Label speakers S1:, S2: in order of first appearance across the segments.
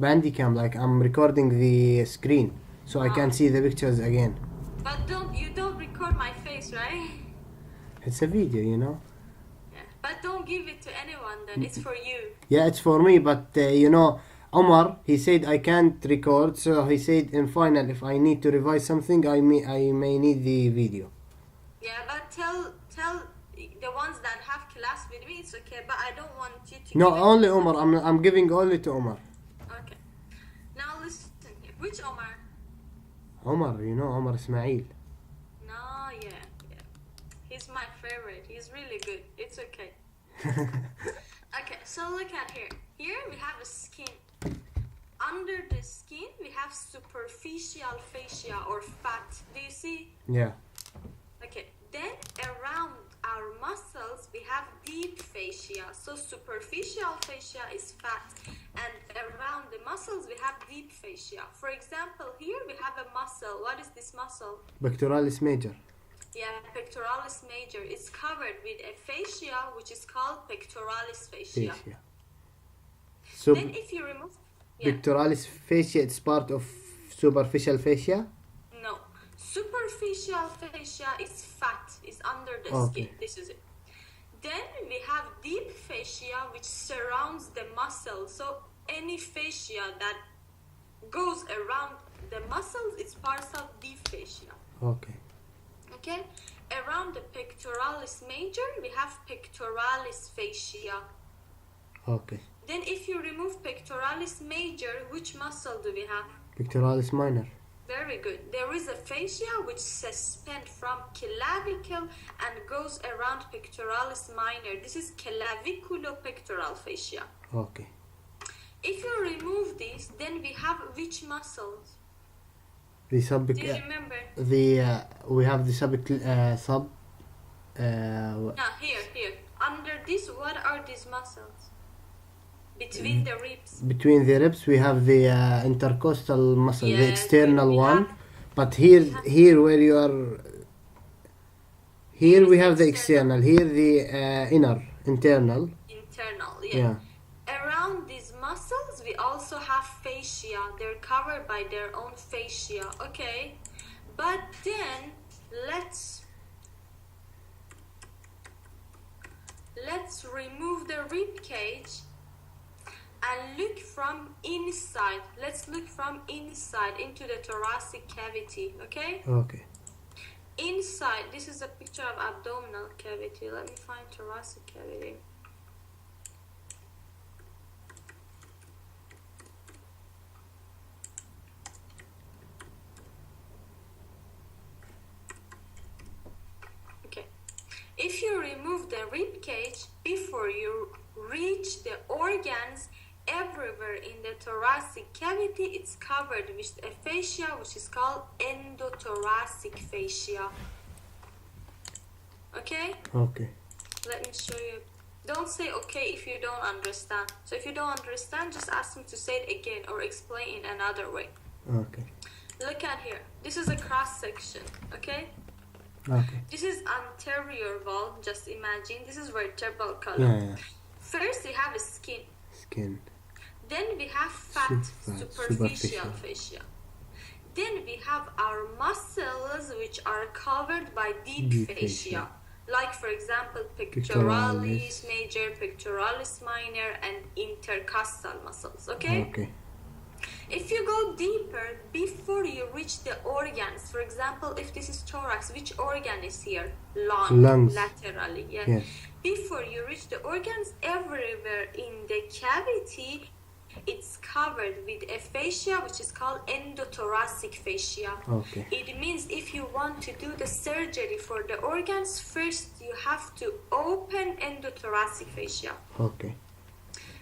S1: Bandicam, like I'm recording the screen, so I can see the pictures again.
S2: But you don't record my face, right?
S1: It's a video, you know.
S2: Yeah. But don't give it to anyone then. It's for you.
S1: Yeah, it's for me, but you know, Omar, he said I can't record, so he said in final, if I need to revise something, I may need the video.
S2: Yeah, but tell the ones that have class with me, it's okay. But I don't want you to.
S1: No,
S2: give it
S1: only
S2: to
S1: Omar. I'm giving only to Omar.
S2: Okay. Now listen here. Which Omar?
S1: Omar, you know Omar Ismail.
S2: No, yeah. He's my favorite. He's really good. It's okay. Okay, so look at here. Here we have a skin. Under the skin, we have superficial fascia or fat. Do you see?
S1: Yeah.
S2: Okay, then around our muscles, we have deep fascia. So superficial fascia is fat, and around the muscles, we have deep fascia. For example, here we have a muscle. What is this muscle?
S1: Pectoralis major.
S2: Yeah, pectoralis major. It's covered with a fascia, which is called pectoralis fascia.
S1: So
S2: then if you remove...
S1: Pectoralis fascia, it's part of superficial fascia?
S2: No. Superficial fascia is fat. It's under the skin. This is it. Then we have deep fascia, which surrounds the muscle. So any fascia that goes around the muscles is part of deep fascia.
S1: Okay.
S2: Okay? Around the pectoralis major, we have pectoralis fascia.
S1: Okay.
S2: Then if you remove pectoralis major, which muscle do we have?
S1: Pectoralis minor.
S2: Very good. There is a fascia which suspends from clavicle and goes around pectoralis minor. This is claviculopectoral fascia.
S1: Okay.
S2: If you remove this, then we have which muscles?
S1: The sub.
S2: Do you remember?
S1: We have the sub.
S2: No, here. Under this, what are these muscles? Between the ribs.
S1: Between the ribs, we have the intercostal muscle,
S2: yes,
S1: the external one. But here where you are, here we have the external. Here the internal.
S2: Internal, yeah. Around these muscles, we also have fascia. They're covered by their own fascia. Okay, but then let's remove the rib cage and look from inside. Let's look from inside into the thoracic cavity, okay?
S1: Okay.
S2: Inside, this is a picture of abdominal cavity. Let me find thoracic cavity. Okay. If you remove the rib cage before you reach the organs, everywhere in the thoracic cavity, it's covered with a fascia which is called endothoracic fascia. Okay?
S1: Okay.
S2: Let me show you. Don't say okay if you don't understand. So if you don't understand, just ask me to say it again or explain in another way.
S1: Okay.
S2: Look at here. This is a cross section. Okay?
S1: Okay.
S2: This is anterior wall. Just imagine. This is vertebral column.
S1: Yeah.
S2: First, we have a skin.
S1: Skin.
S2: Then we have fat, superficial fascia. Then we have our muscles which are covered by deep fascia. Like for example, pectoralis major, pectoralis minor, and intercostal muscles. Okay?
S1: Okay.
S2: If you go deeper, before you reach the organs, for example, if this is thorax, which organ is here?
S1: Lungs.
S2: Laterally. Yeah.
S1: Yes.
S2: Before you reach the organs, everywhere in the cavity, it's covered with a fascia which is called endothoracic fascia.
S1: Okay.
S2: It means if you want to do the surgery for the organs, first you have to open endothoracic fascia.
S1: Okay.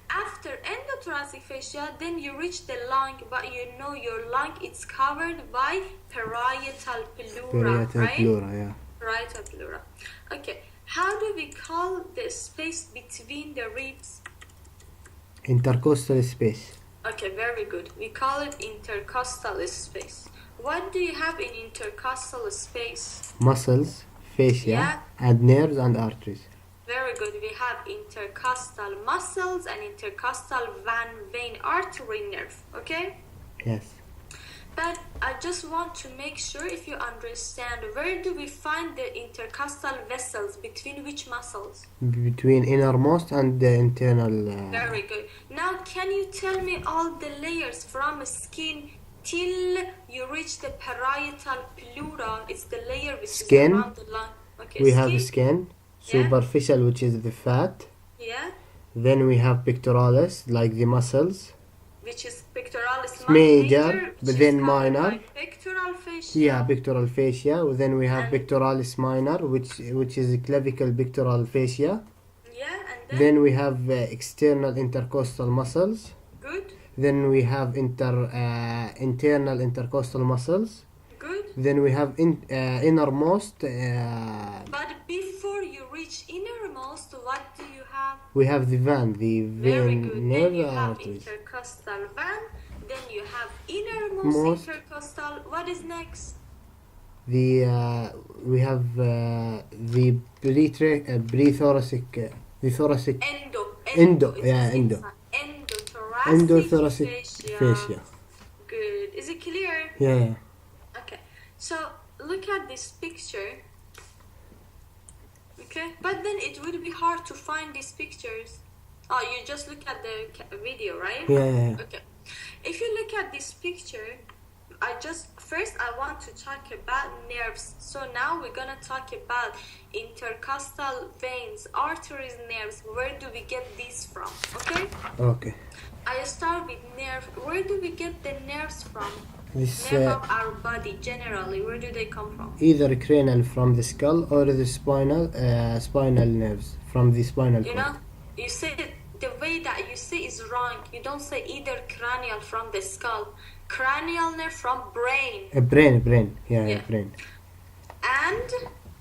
S2: After endothoracic fascia, then you reach the lung, but you know your lung is covered by parietal pleura, right?
S1: Pleura, yeah.
S2: Parietal pleura. Okay. How do we call the space between the ribs?
S1: Intercostal space.
S2: Okay, very good. We call it intercostal space. What do you have in intercostal space?
S1: Muscles, fascia, and nerves and arteries.
S2: Very good. We have intercostal muscles and intercostal vein artery nerve. Okay?
S1: Yes.
S2: But I just want to make sure if you understand, where do we find the intercostal vessels? Between which muscles?
S1: Between innermost and the internal.
S2: Very good. Now, can you tell me all the layers from skin till you reach the parietal pleura? It's the layer which
S1: Skin.
S2: is around the lung. Okay,
S1: We
S2: skin.
S1: have skin,
S2: Yeah.
S1: superficial, which is the fat.
S2: Yeah.
S1: Then we have pectoralis, like the muscles.
S2: Which is pectoralis
S1: Major, but then minor.
S2: By pectoral fascia.
S1: Yeah, pectoral fascia. Then we have
S2: And-
S1: pectoralis minor, which is clavicle pectoral fascia.
S2: Yeah, and
S1: Then we have external intercostal muscles.
S2: good,
S1: Then we have internal intercostal muscles.
S2: good.
S1: Then we have innermost.
S2: But before you reach innermost, what do you have?
S1: We have the
S2: Very
S1: vein
S2: good.
S1: nerve
S2: Then you have
S1: arteries.
S2: intercostal vein. Then you have innermost
S1: Most.
S2: intercostal. What is next?
S1: We have the pre-thoracic, the thoracic
S2: Endo. It's
S1: yeah,
S2: the
S1: endo.
S2: inside. Endothoracic
S1: endothoracic
S2: fascia.
S1: fascia.
S2: Good. Is it clear?
S1: Yeah.
S2: Okay. So look at this picture. Okay. But then it would be hard to find these pictures. Oh, you just look at the video, right?
S1: Yeah.
S2: Okay. If you look at this picture, first I want to talk about nerves. So now we're gonna talk about intercostal veins, arteries, nerves. Where do we get these from? Okay?
S1: Okay.
S2: I start with nerve. Where do we get the nerves from?
S1: This
S2: Nerve of our body generally. Where do they come from?
S1: either cranial from the skull or the spinal nerves from the spinal
S2: You
S1: cord.
S2: know, you say the way that you say is wrong. You don't say either cranial from the skull, cranial nerve from brain,
S1: Brain. Yeah,
S2: Yeah.
S1: brain.
S2: and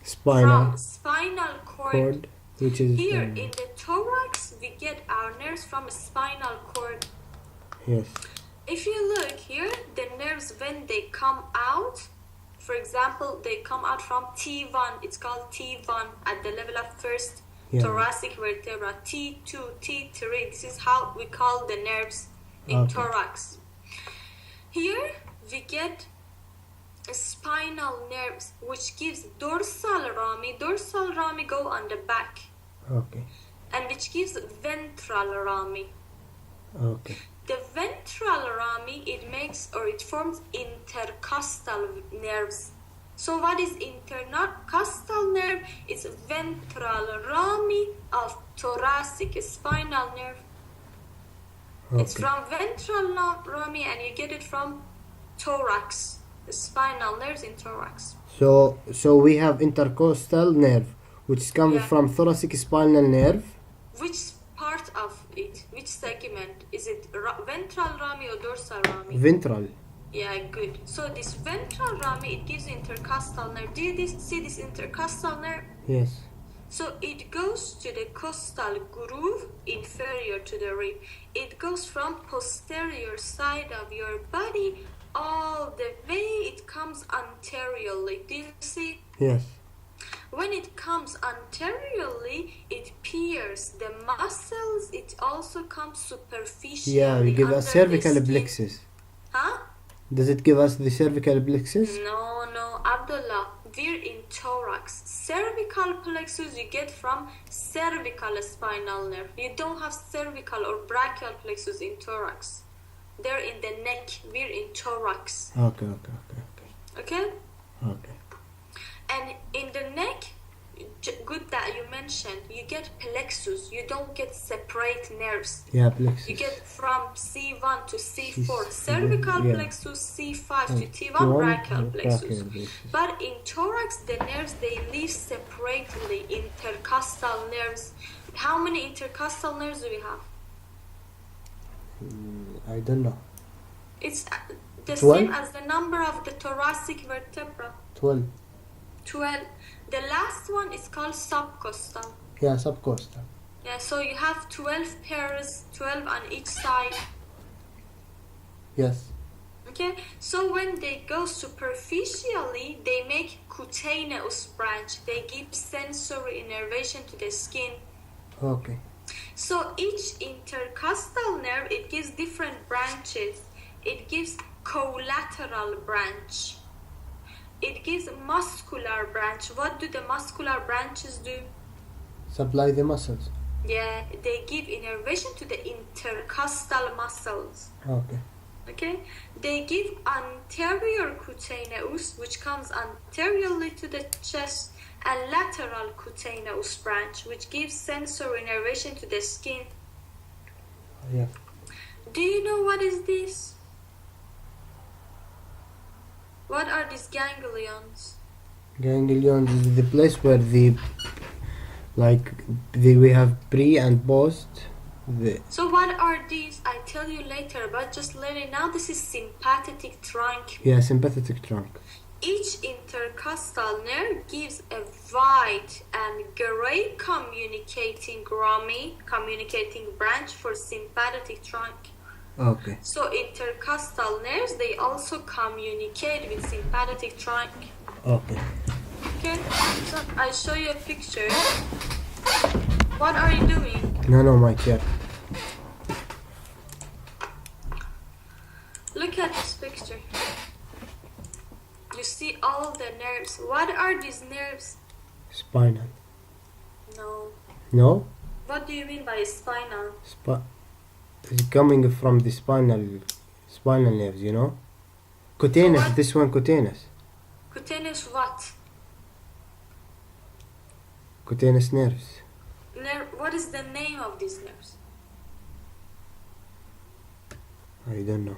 S1: Spinal
S2: from spinal
S1: cord, which is
S2: Here in the thorax, we get our nerves from spinal cord.
S1: yes.
S2: If you look here, the nerves when they come out, for example, they come out from T1. It's called T1 at the level of first
S1: Yeah.
S2: thoracic vertebra. T2, T3. This is how we call the nerves in
S1: Okay.
S2: thorax. Here we get spinal nerves, which gives dorsal rami. Dorsal rami go on the back,
S1: Okay.
S2: and which gives ventral rami.
S1: Okay.
S2: The ventral rami, it forms intercostal nerves. So what is intercostal nerve? It's ventral rami of thoracic spinal nerve. It's
S1: Okay.
S2: from ventral rami, and you get it from thorax, the spinal nerves in thorax.
S1: So we have intercostal nerve, which comes
S2: Yeah.
S1: from thoracic spinal nerve.
S2: Which part of it? Which segment? Is it ventral rami or dorsal rami?
S1: Ventral.
S2: Yeah, good. So this ventral rami, it gives intercostal nerve. Do you see this intercostal nerve?
S1: Yes.
S2: So it goes to the costal groove inferior to the rib. It goes from posterior side of your body all the way. It comes anteriorly. Do you see?
S1: Yes.
S2: When it comes anteriorly, it pierces the muscles. It also comes superficially.
S1: Yeah, we give
S2: under
S1: us cervical
S2: the skin.
S1: plexus.
S2: Huh?
S1: Does it give us the cervical plexus?
S2: No, Abdullah. We're in thorax. Cervical plexus you get from cervical spinal nerve. You don't have cervical or brachial plexus in thorax. They're in the neck. We're in thorax.
S1: Okay.
S2: Okay?
S1: Okay.
S2: And in the neck, good that you mentioned, you get plexus. You don't get separate nerves.
S1: Yeah, plexus.
S2: You get from C1 to C4,
S1: C-
S2: cervical
S1: yeah.
S2: plexus, C5 to T1,
S1: T1,
S2: brachial plexus.
S1: brachial plexus.
S2: But in thorax, the nerves, they live separately, intercostal nerves. How many intercostal nerves do we have?
S1: I don't know.
S2: It's the
S1: 12?
S2: same as the number of the thoracic vertebra.
S1: 12.
S2: 12. The last one is called subcostal.
S1: Yeah, subcostal.
S2: Yeah, so you have 12 pairs, 12 on each side.
S1: Yes.
S2: Okay, so when they go superficially, they make cutaneous branch. They give sensory innervation to the skin.
S1: Okay.
S2: So each intercostal nerve, it gives different branches. It gives collateral branch. It gives muscular branch. What do the muscular branches do?
S1: Supply the muscles.
S2: Yeah, they give innervation to the intercostal muscles.
S1: Okay.
S2: Okay, they give anterior cutaneous, which comes anteriorly to the chest, and lateral cutaneous branch, which gives sensory innervation to the skin.
S1: Yeah.
S2: Do you know what is this? What are these ganglions?
S1: Ganglions is the place where we have pre and post.
S2: So what are these? I tell you later, but just let it now. This is sympathetic trunk.
S1: Yeah, sympathetic trunk.
S2: Each intercostal nerve gives a white and gray communicating branch for sympathetic trunk.
S1: Okay.
S2: So intercostal nerves, they also communicate with sympathetic trunk.
S1: Okay.
S2: Okay, so I show you a picture. What are you doing?
S1: No, my chair.
S2: Look at this picture. You see all the nerves. What are these nerves?
S1: Spinal.
S2: No.
S1: No?
S2: What do you mean by spinal?
S1: It's coming from the spinal nerves, you know? Cutaneous,
S2: So
S1: this one cutaneous.
S2: Cutaneous what?
S1: Cutaneous nerves.
S2: What is the name of these nerves?
S1: I don't know.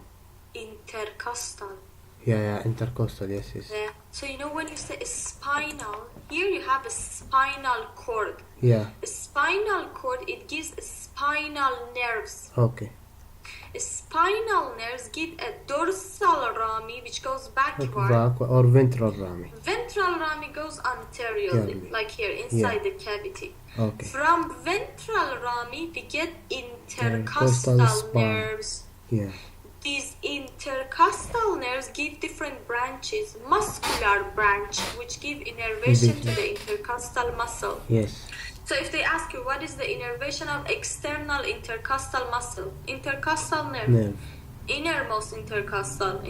S2: Intercostal.
S1: Yeah, intercostal, yes.
S2: Yeah. So you know when you say spinal, here you have a spinal cord.
S1: Yeah.
S2: A spinal cord, it gives spinal nerves.
S1: Okay.
S2: Spinal nerves give a dorsal rami, which goes backward.
S1: Or ventral rami.
S2: Ventral rami goes anteriorly,
S1: Yeah.
S2: like here, inside the cavity.
S1: Okay.
S2: From ventral rami, we get intercostal
S1: Intercostal
S2: nerves.
S1: Yeah.
S2: These intercostal nerves give different branches. Muscular branch, which give innervation to the intercostal muscle.
S1: Yes.
S2: So if they ask you what is the innervation of external intercostal muscle, intercostal nerve, innermost intercostal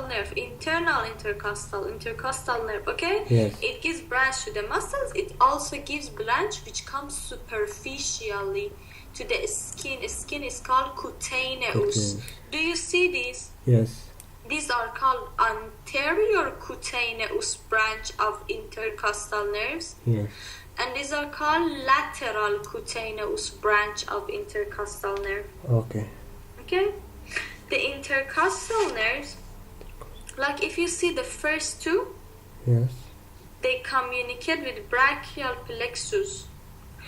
S2: nerve, internal intercostal nerve, okay?
S1: Yes.
S2: It gives branch to the muscles. It also gives branch which comes superficially to the skin. Skin is called cutaneous. Do you see these?
S1: Yes.
S2: These are called anterior cutaneous branch of intercostal nerves.
S1: Yes.
S2: And these are called lateral cutaneous branch of intercostal nerve.
S1: Okay.
S2: Okay? The intercostal nerves, like if you see the first two,
S1: Yes.
S2: they communicate with brachial plexus.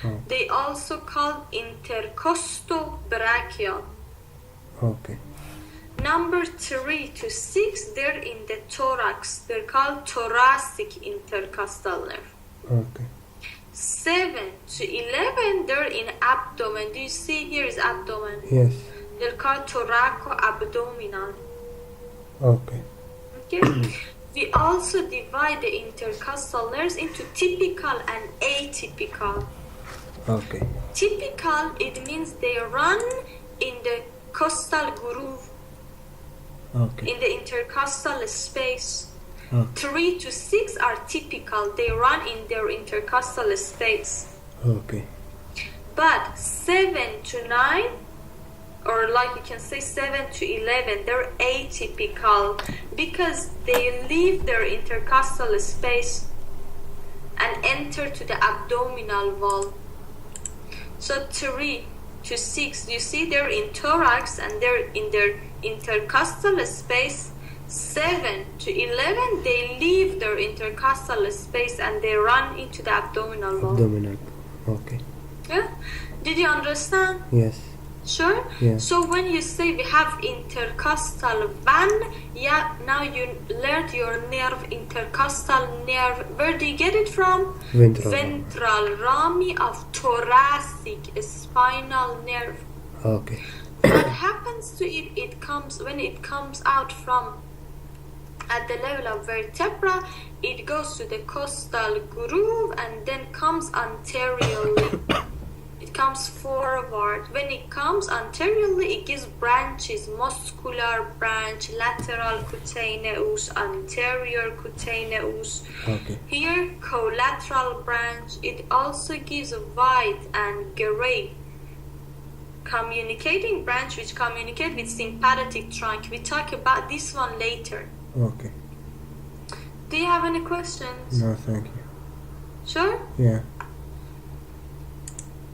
S1: Oh.
S2: They also called intercostobrachial.
S1: Okay.
S2: Number 3 to 6, they're in the thorax. They're called thoracic intercostal nerve.
S1: Okay.
S2: 7 to 11, they're in abdomen. Do you see here is abdomen?
S1: Yes.
S2: They're called thoraco-abdominal.
S1: Okay.
S2: Okay. We also divide the intercostal nerves into typical and atypical.
S1: Okay.
S2: Typical, it means they run in the costal groove,
S1: Okay.
S2: in the intercostal space.
S1: Okay.
S2: 3 to 6 are typical. They run in their intercostal space.
S1: Okay.
S2: But 7 to 9, or like you can say 7 to 11, they're atypical because they leave their intercostal space and enter to the abdominal wall. So 3 to 6, you see they're in thorax and they're in their intercostal space. 7 to 11, they leave their intercostal space and they run into the abdominal wall.
S1: Abdominal. Okay.
S2: Yeah? Did you understand?
S1: Yes.
S2: Sure?
S1: Yeah.
S2: So when you say we have intercostal vein, yeah, now you learned your nerve, intercostal nerve. Where do you get it from?
S1: Ventral.
S2: Rami of thoracic spinal nerve.
S1: Okay.
S2: what happens to it? It comes when it comes out from at the level of vertebra, it goes to the costal groove and then comes anteriorly. It comes forward. When it comes anteriorly, it gives branches: muscular branch, lateral cutaneous, anterior cutaneous.
S1: Okay.
S2: Here, collateral branch. It also gives white and gray communicating branch, which communicate with sympathetic trunk. We talk about this one later.
S1: Okay.
S2: Do you have any questions?
S1: No, thank you.
S2: Sure?
S1: Yeah.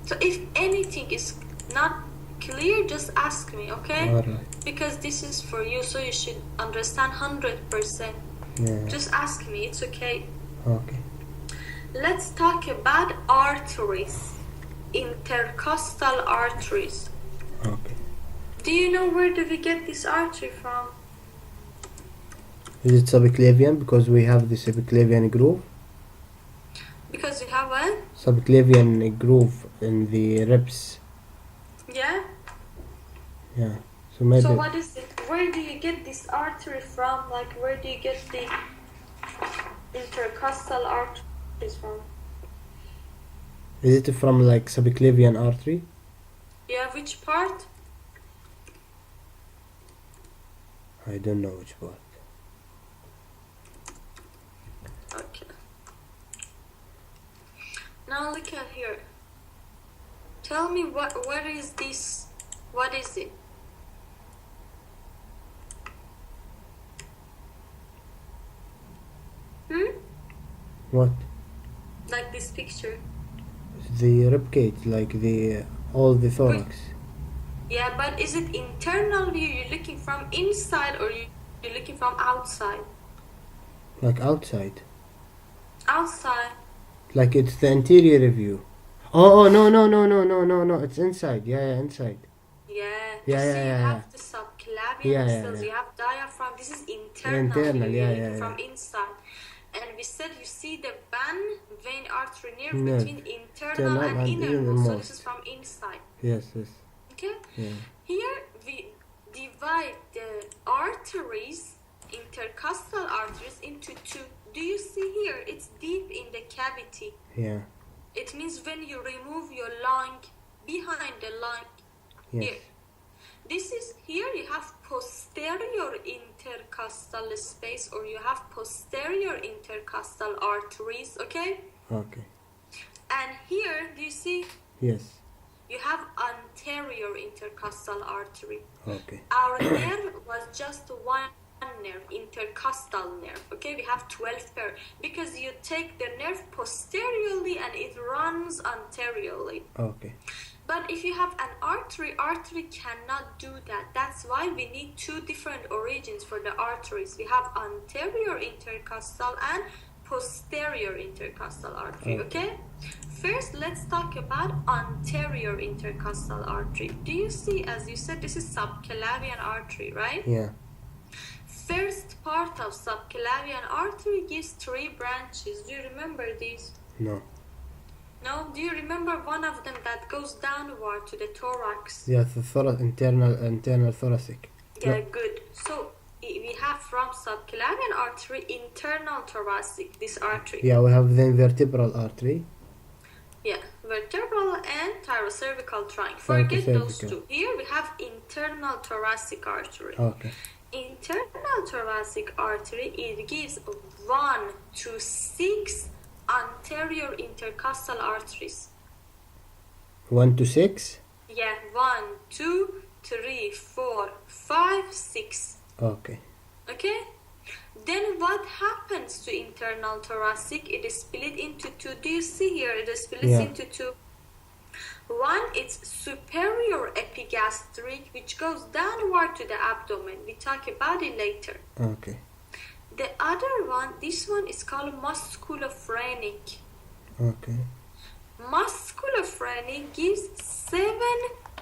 S2: So if anything is not clear, just ask me, okay?
S1: Alright.
S2: Because this is for you, so you should understand 100%.
S1: Yeah.
S2: Just ask me, it's okay.
S1: Okay.
S2: Let's talk about arteries. Intercostal arteries.
S1: Okay.
S2: Do you know where do we get this artery from?
S1: Is it subclavian? Because we have the subclavian groove.
S2: Because we have what?
S1: Subclavian groove in the ribs.
S2: Yeah?
S1: Yeah. So maybe.
S2: So what is it? Where do you get this artery from? Like, where do you get the intercostal arteries from?
S1: Is it from like subclavian artery?
S2: Yeah, which part?
S1: I don't know which part.
S2: Okay. Now look at here. Tell me what is this? What is it?
S1: What?
S2: Like this picture.
S1: The rib cage, like the all the thorax.
S2: Yeah, but is it internal view? You're looking from inside or you're looking from outside?
S1: Like outside.
S2: Outside.
S1: Like it's the interior view. Oh no, it's inside. Yeah, inside.
S2: Yeah.
S1: Yeah,
S2: you
S1: yeah,
S2: see,
S1: yeah,
S2: you
S1: yeah.
S2: have the subclavian
S1: Yeah, yeah,
S2: cells,
S1: yeah.
S2: you have diaphragm. This is internal.
S1: Internal,
S2: view.
S1: yeah,
S2: You're
S1: yeah,
S2: looking from
S1: yeah.
S2: inside. And we said you see the vein, artery nerve
S1: Nerve.
S2: between internal and innermost. So this is from inside.
S1: Yes.
S2: Okay?
S1: Yeah.
S2: Here we divide the arteries, intercostal arteries, into two. Do you see here? It's deep in the cavity.
S1: Yeah.
S2: It means when you remove your lung, behind the lung,
S1: Yes.
S2: here. This is here you have posterior intercostal space, or you have posterior intercostal arteries, okay?
S1: Okay.
S2: And here, do you see?
S1: Yes.
S2: You have anterior intercostal artery.
S1: Okay.
S2: Our nerve was just one nerve, intercostal nerve, okay? We have 12 pair because you take the nerve posteriorly and it runs anteriorly.
S1: Okay.
S2: But if you have an artery cannot do that. That's why we need two different origins for the arteries. We have anterior intercostal and posterior intercostal artery, okay? First, let's talk about anterior intercostal artery. Do you see, as you said, this is subclavian artery, right?
S1: Yeah.
S2: First part of subclavian artery gives 3 branches. Do you remember these?
S1: No.
S2: No? Do you remember one of them that goes downward to the thorax?
S1: Yeah, the internal thoracic.
S2: Yeah,
S1: No.
S2: good. So we have from subclavian artery internal thoracic, this artery.
S1: Yeah, we have the vertebral artery.
S2: Yeah, vertebral and thyrocervical trunk. Forget those
S1: Thyrocervical.
S2: two. Here we have internal thoracic artery.
S1: Okay.
S2: Internal thoracic artery, it gives 1 to 6 anterior intercostal arteries.
S1: 1 to 6.
S2: Yeah, 1, 2, 3, 4, 5, 6.
S1: Okay.
S2: Okay? Then what happens to internal thoracic? It is split into 2. Do you see here? It is split into 2. One, it's superior epigastric, which goes downward to the abdomen. We talk about it later.
S1: Okay.
S2: The other one, this one is called musculophrenic.
S1: Okay.
S2: Musculophrenic gives 7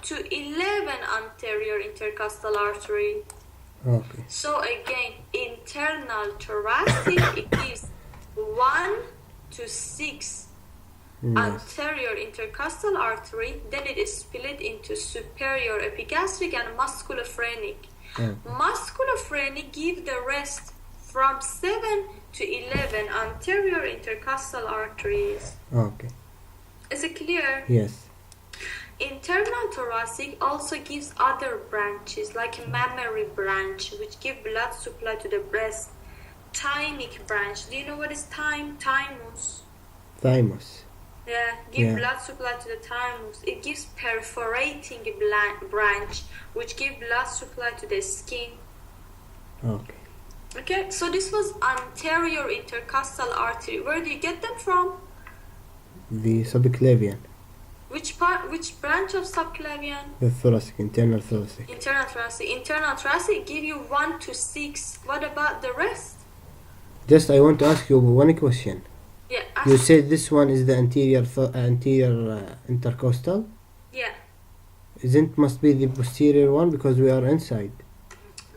S2: to 11 anterior intercostal artery.
S1: Okay.
S2: So again, internal thoracic, it gives 1 to 6 anterior intercostal artery, then it is split into superior epigastric and musculophrenic. Musculophrenic give the rest from 7 to 11 anterior intercostal arteries.
S1: Okay.
S2: Is it clear?
S1: Yes.
S2: Internal thoracic also gives other branches like mammary branch, which give blood supply to the breast. Thymic branch. Do you know what is thymus?
S1: Thymus.
S2: Yeah, give blood supply to the thymus. It gives perforating branch, which give blood supply to the skin.
S1: Okay.
S2: Okay, so this was anterior intercostal artery. Where do you get them from?
S1: The subclavian.
S2: Which part? Which branch of subclavian?
S1: The thoracic, internal thoracic.
S2: Internal thoracic. Internal thoracic give you 1 to 6. What about the rest?
S1: Just I want to ask you one question.
S2: Yeah.
S1: You said this one is the anterior intercostal.
S2: Yeah.
S1: Isn't must be the posterior one because we are inside.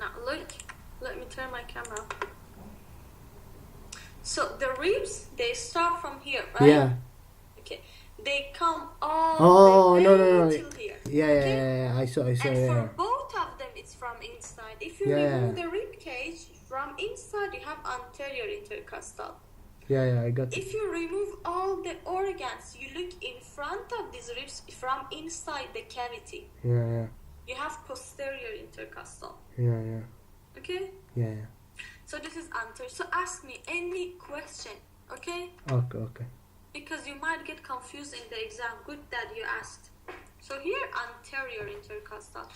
S2: Now look. Let me turn my camera. So the ribs, they start from here, right?
S1: Yeah.
S2: Okay. They come all the way till here.
S1: Yeah. I saw.
S2: And
S1: Yeah.
S2: for both of them, it's from inside. If you remove the rib cage from inside, you have anterior intercostal.
S1: Yeah, I got it.
S2: If you remove all the organs, you look in front of these ribs from inside the cavity.
S1: Yeah.
S2: You have posterior intercostal.
S1: Yeah.
S2: Okay?
S1: Yeah.
S2: So this is anterior. So ask me any question, okay?
S1: Okay.
S2: Because you might get confused in the exam. Good that you asked. So here, anterior intercostal.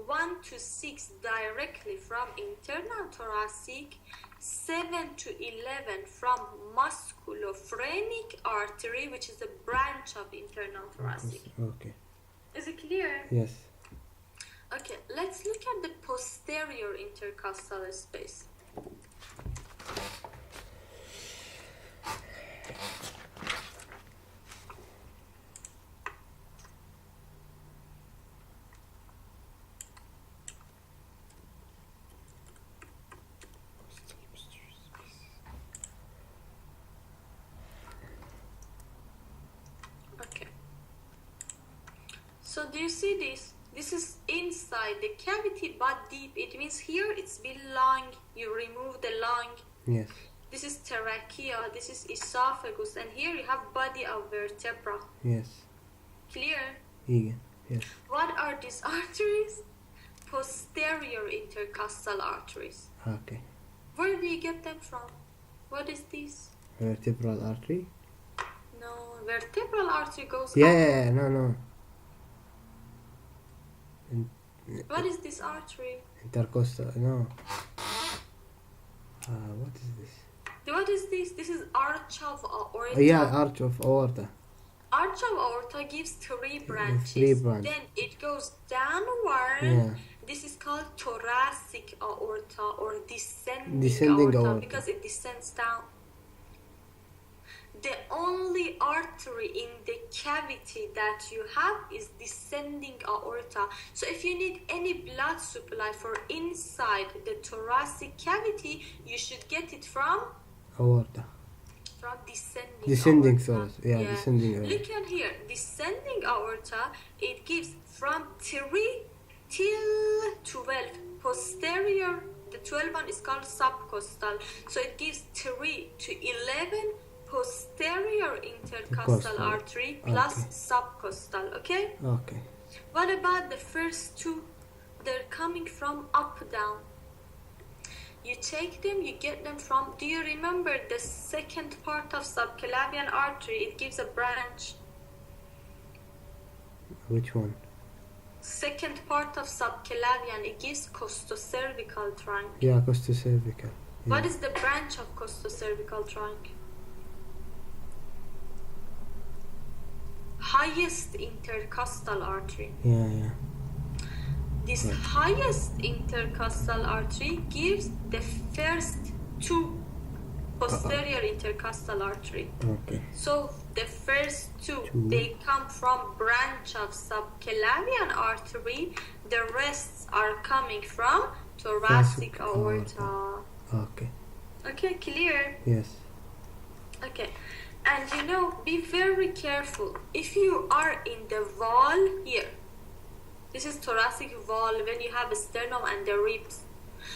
S2: 1 to 6 directly from internal thoracic. 7 to 11 from musculophrenic artery, which is a branch of internal thoracic.
S1: Okay.
S2: Is it clear?
S1: Yes.
S2: Okay, let's look at the posterior intercostal space. Okay. So do you see this? This is inside the cavity but deep. It means here it's been lung. You remove the lung.
S1: Yes.
S2: This is trachea. This is esophagus. And here you have body of vertebra.
S1: Yes.
S2: Clear?
S1: Yes.
S2: What are these arteries? Posterior intercostal arteries.
S1: Okay.
S2: Where do you get them from? What is this?
S1: Vertebral artery?
S2: No, vertebral artery goes up.
S1: Yeah, no.
S2: What is this artery?
S1: Intercostal, no. What is this?
S2: What is this? This is arch of aorta.
S1: Arch of aorta.
S2: Arch of aorta gives 3 branches.
S1: 3 branches.
S2: Then it goes downward.
S1: Yeah.
S2: This is called thoracic aorta or descending
S1: aorta
S2: because it descends down. The only artery in the cavity that you have is descending aorta. So if you need any blood supply for inside the thoracic cavity, you should get it from
S1: Aorta.
S2: From descending
S1: thorax.
S2: Yeah.
S1: Descending aorta.
S2: Look at here. Descending aorta, it gives from 3 till 12. Posterior, the 12 one is called subcostal. So it gives 3 to 11 posterior intercostal artery plus subcostal. Okay?
S1: Okay.
S2: What about the first 2? They're coming from up down. You take them, you get them from, do you remember the second part of subclavian artery? It gives a branch.
S1: Which one?
S2: Second part of subclavian, it gives costocervical trunk.
S1: Yeah, costocervical. Yeah.
S2: What is the branch of costocervical trunk? Highest intercostal artery.
S1: Yeah.
S2: This highest intercostal artery gives the first 2 posterior intercostal artery.
S1: Okay.
S2: So the first 2, they come from branch of subclavian artery. The rest are coming from thoracic aorta.
S1: Okay.
S2: Okay, clear?
S1: Yes.
S2: Okay. And you know, be very careful. If you are in the wall here, this is thoracic wall when you have a sternum and the ribs.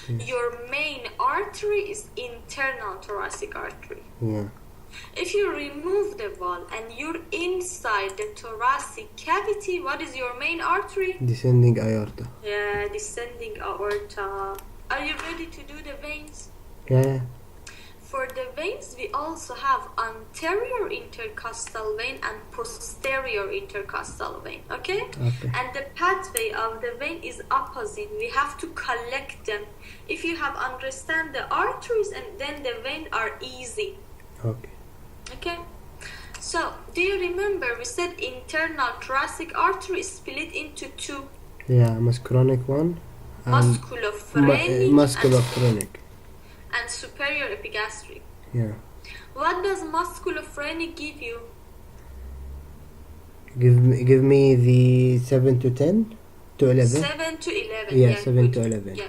S2: Your main artery is internal thoracic artery.
S1: Yeah.
S2: If you remove the wall and you're inside the thoracic cavity, what is your main artery?
S1: Descending aorta.
S2: Yeah, descending aorta. Are you ready to do the veins?
S1: Yeah.
S2: For the veins, we also have anterior intercostal vein and posterior intercostal vein, okay?
S1: Okay.
S2: And the pathway of the vein is opposite. We have to collect them. If you have understand the arteries and then the vein are easy.
S1: Okay.
S2: Okay? So, do you remember we said internal thoracic artery is split into two?
S1: Yeah, muscarinic one.
S2: Musculophrenic
S1: Musculophrenic.
S2: and superior epigastric.
S1: Yeah.
S2: What does musculophrenic give you?
S1: Give me the 7 to 10 to 11.
S2: 7 to 11.
S1: Yeah, 7
S2: good.
S1: to 11.
S2: Yeah.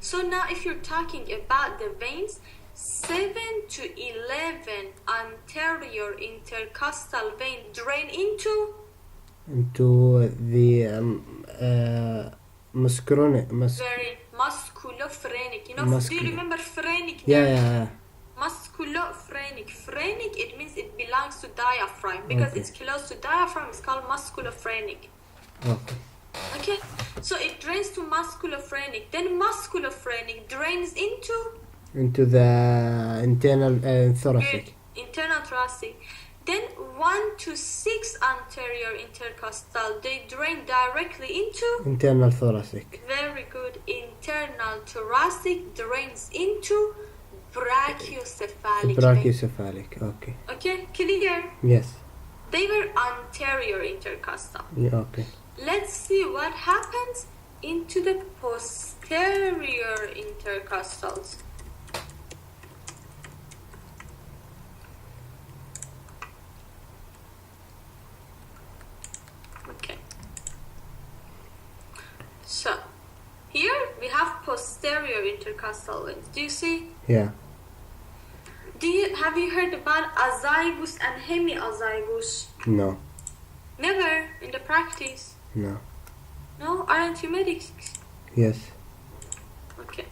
S2: So now if you're talking about the veins, 7 to 11 anterior intercostal vein drain into
S1: the muscarinic.
S2: very musculophrenic. You know, do you remember phrenic?
S1: Yeah.
S2: Musculophrenic. Phrenic, it means it belongs to diaphragm. Because
S1: Okay.
S2: it's close to diaphragm, it's called musculophrenic.
S1: Okay.
S2: Okay, so it drains to musculophrenic. Then musculophrenic drains into
S1: the internal thoracic.
S2: internal thoracic. Then 1 to 6 anterior intercostal, they drain directly into
S1: Internal thoracic.
S2: very good. Internal thoracic drains into brachiocephalic.
S1: Brachiocephalic. Okay.
S2: Okay, clear?
S1: Yes.
S2: They were anterior intercostal.
S1: Yeah, okay.
S2: Let's see what happens into the posterior intercostals. Okay. So, here we have posterior intercostal veins. Do you see?
S1: Yeah.
S2: Have you heard about azygous and hemiazygous?
S1: No.
S2: Never in the practice.
S1: No.
S2: No? Aren't you medics?
S1: Yes.
S2: Okay.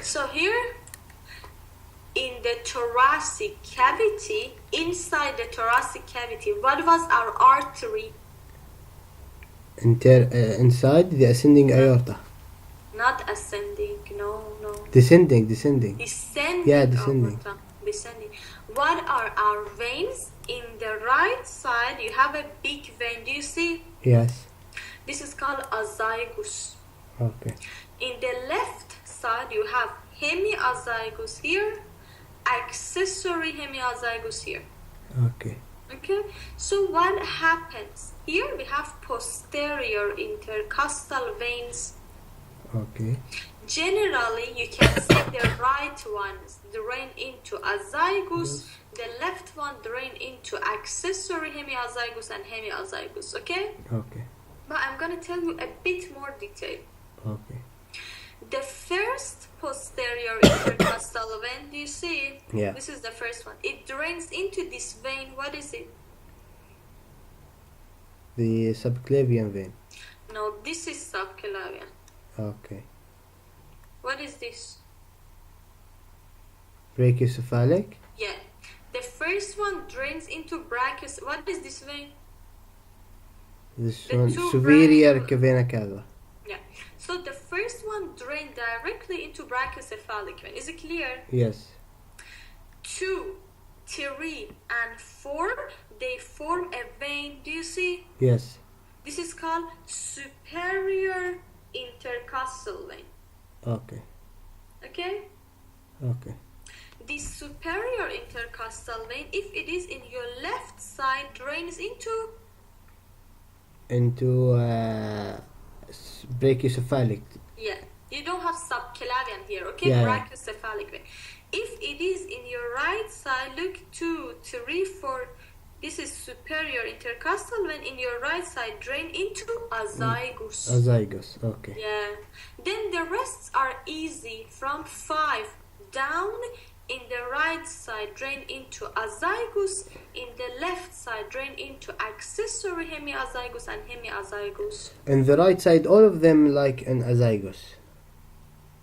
S2: So here, in the thoracic cavity, inside the thoracic cavity, what was our artery?
S1: Inside the ascending aorta.
S2: Not ascending, no.
S1: Descending.
S2: Descending.
S1: Yeah, descending.
S2: Aorta. Descending. What are our veins? In the right side, you have a big vein. Do you see?
S1: Yes.
S2: This is called azygous.
S1: Okay.
S2: In the left side, you have hemiazygous here, accessory hemiazygous here.
S1: Okay.
S2: Okay, so what happens? Here we have posterior intercostal veins.
S1: Okay.
S2: Generally, you can see the right ones drain into azygous, the left one drain into accessory hemiazygous and hemiazygous, okay?
S1: Okay.
S2: But I'm gonna tell you a bit more detail.
S1: Okay.
S2: The first posterior intercostal vein, do you see it?
S1: Yeah.
S2: This is the first one. It drains into this vein. What is it?
S1: The subclavian vein.
S2: No, this is subclavian.
S1: Okay.
S2: What is this?
S1: Brachiocephalic.
S2: Yeah. The first one drains into brachios. What is this vein?
S1: This
S2: The
S1: one,
S2: two
S1: superior
S2: brachio-
S1: vena cava.
S2: Yeah. So the first one drained directly into brachiocephalic vein. Is it clear?
S1: Yes.
S2: 2, 3, and 4, they form a vein. Do you see?
S1: Yes.
S2: This is called superior intercostal vein.
S1: Okay.
S2: Okay?
S1: Okay.
S2: The superior intercostal vein, if it is in your left side, drains into
S1: brachiocephalic.
S2: yeah. You don't have subclavian here, okay?
S1: Yeah, yeah.
S2: Brachiocephalic vein. If it is in your right side, look 2, 3, 4. This is superior intercostal vein. In your right side, drain into azygous.
S1: Azygous. Okay.
S2: Yeah. Then the rests are easy. From 5 down, in the right side drain into azygous, in the left side drain into accessory hemiazygous and hemiazygous.
S1: In the right side, all of them like an azygous.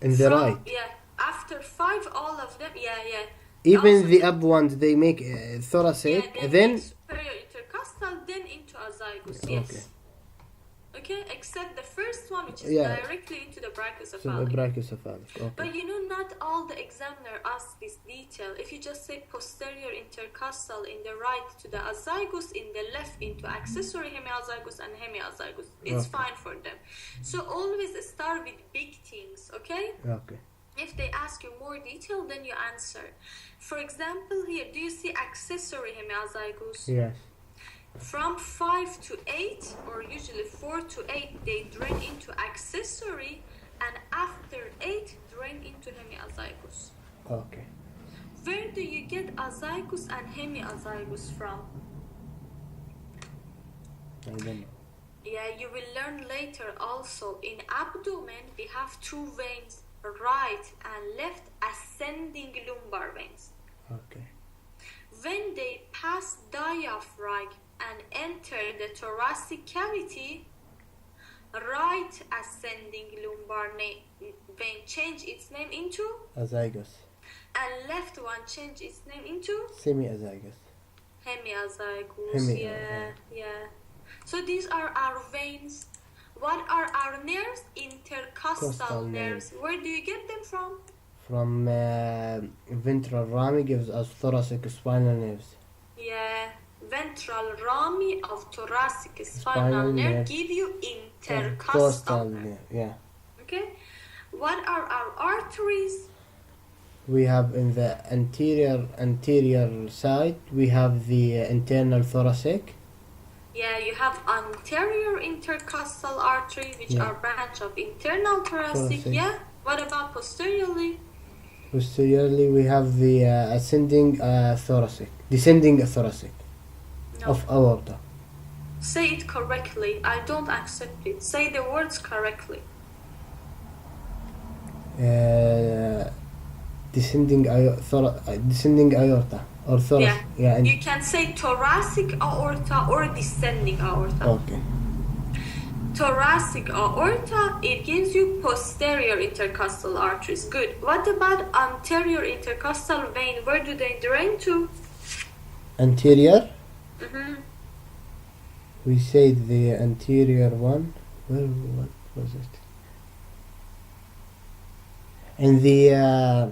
S1: In the right.
S2: Yeah, after 5, all of them, yeah.
S1: Even
S2: Also
S1: the up ones, they make thoracic,
S2: yeah,
S1: then...
S2: make superior intercostal, then into azygous, yes.
S1: Okay.
S2: Okay, except the first one, which is
S1: Yeah.
S2: directly into the
S1: So
S2: brachiocephalic.
S1: brachiocephalic, okay.
S2: But not all the examiner asks this detail. If you just say posterior intercostal in the right to the azygous, in the left into accessory hemiazygous and hemiazygous, it's
S1: Okay.
S2: fine for them. So always start with big things, okay?
S1: Okay.
S2: If they ask you more detail, then you answer. For example, here, do you see accessory hemiazygous?
S1: Yes.
S2: From 5 to 8, or usually 4 to 8, they drain into accessory, and after 8, drain into hemiazygous.
S1: Okay.
S2: Where do you get azygous and hemiazygous from?
S1: I don't know.
S2: Yeah, you will learn later also. In abdomen, we have 2 veins, right and left, ascending lumbar veins.
S1: Okay.
S2: When they pass diaphragm and enter the thoracic cavity, right ascending lumbar vein change its name into,
S1: Azygous.
S2: and left one change its name into
S1: Semi-azygous.
S2: hemiazygous. Yeah. So these are our veins. What are our nerves? Intercostal
S1: Costal
S2: nerves. Where do you get them from?
S1: From ventral rami gives us thoracic spinal nerves.
S2: Yeah, ventral rami of thoracic spinal
S1: Spinal
S2: nerve
S1: nerve.
S2: give you intercostal
S1: Costal
S2: nerve.
S1: nerve, yeah.
S2: Okay, what are our arteries?
S1: We have in the anterior side, we have the internal thoracic.
S2: Yeah, you have anterior intercostal artery, which are branch of internal thoracic.
S1: Thoracic.
S2: Yeah. What about posteriorly?
S1: Posteriorly, we have the descending thoracic
S2: No.
S1: of aorta.
S2: Say it correctly. I don't accept it. Say the words correctly.
S1: Descending aorta or thoracic.
S2: Yeah.
S1: And
S2: You can say thoracic aorta or descending aorta.
S1: okay.
S2: Thoracic aorta, it gives you posterior intercostal arteries. Good. What about anterior intercostal vein? Where do they drain to?
S1: Anterior.
S2: Mm-hmm.
S1: We said the anterior one. What was it? In the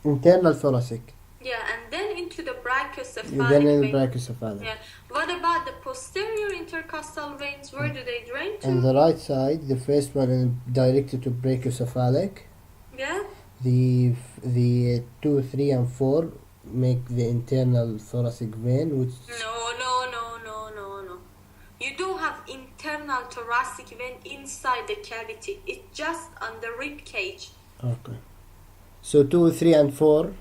S1: internal thoracic.
S2: Yeah, and then into the brachiocephalic
S1: Then in the
S2: vein.
S1: brachiocephalic.
S2: Yeah. What about the posterior intercostal veins? Where do they drain to?
S1: On the right side, the first one is directed to brachiocephalic.
S2: Yeah.
S1: The 2, 3, and 4 make the internal thoracic vein, which
S2: No. You don't have internal thoracic vein inside the cavity. It's just on the rib cage.
S1: okay. So 2, 3, and 4.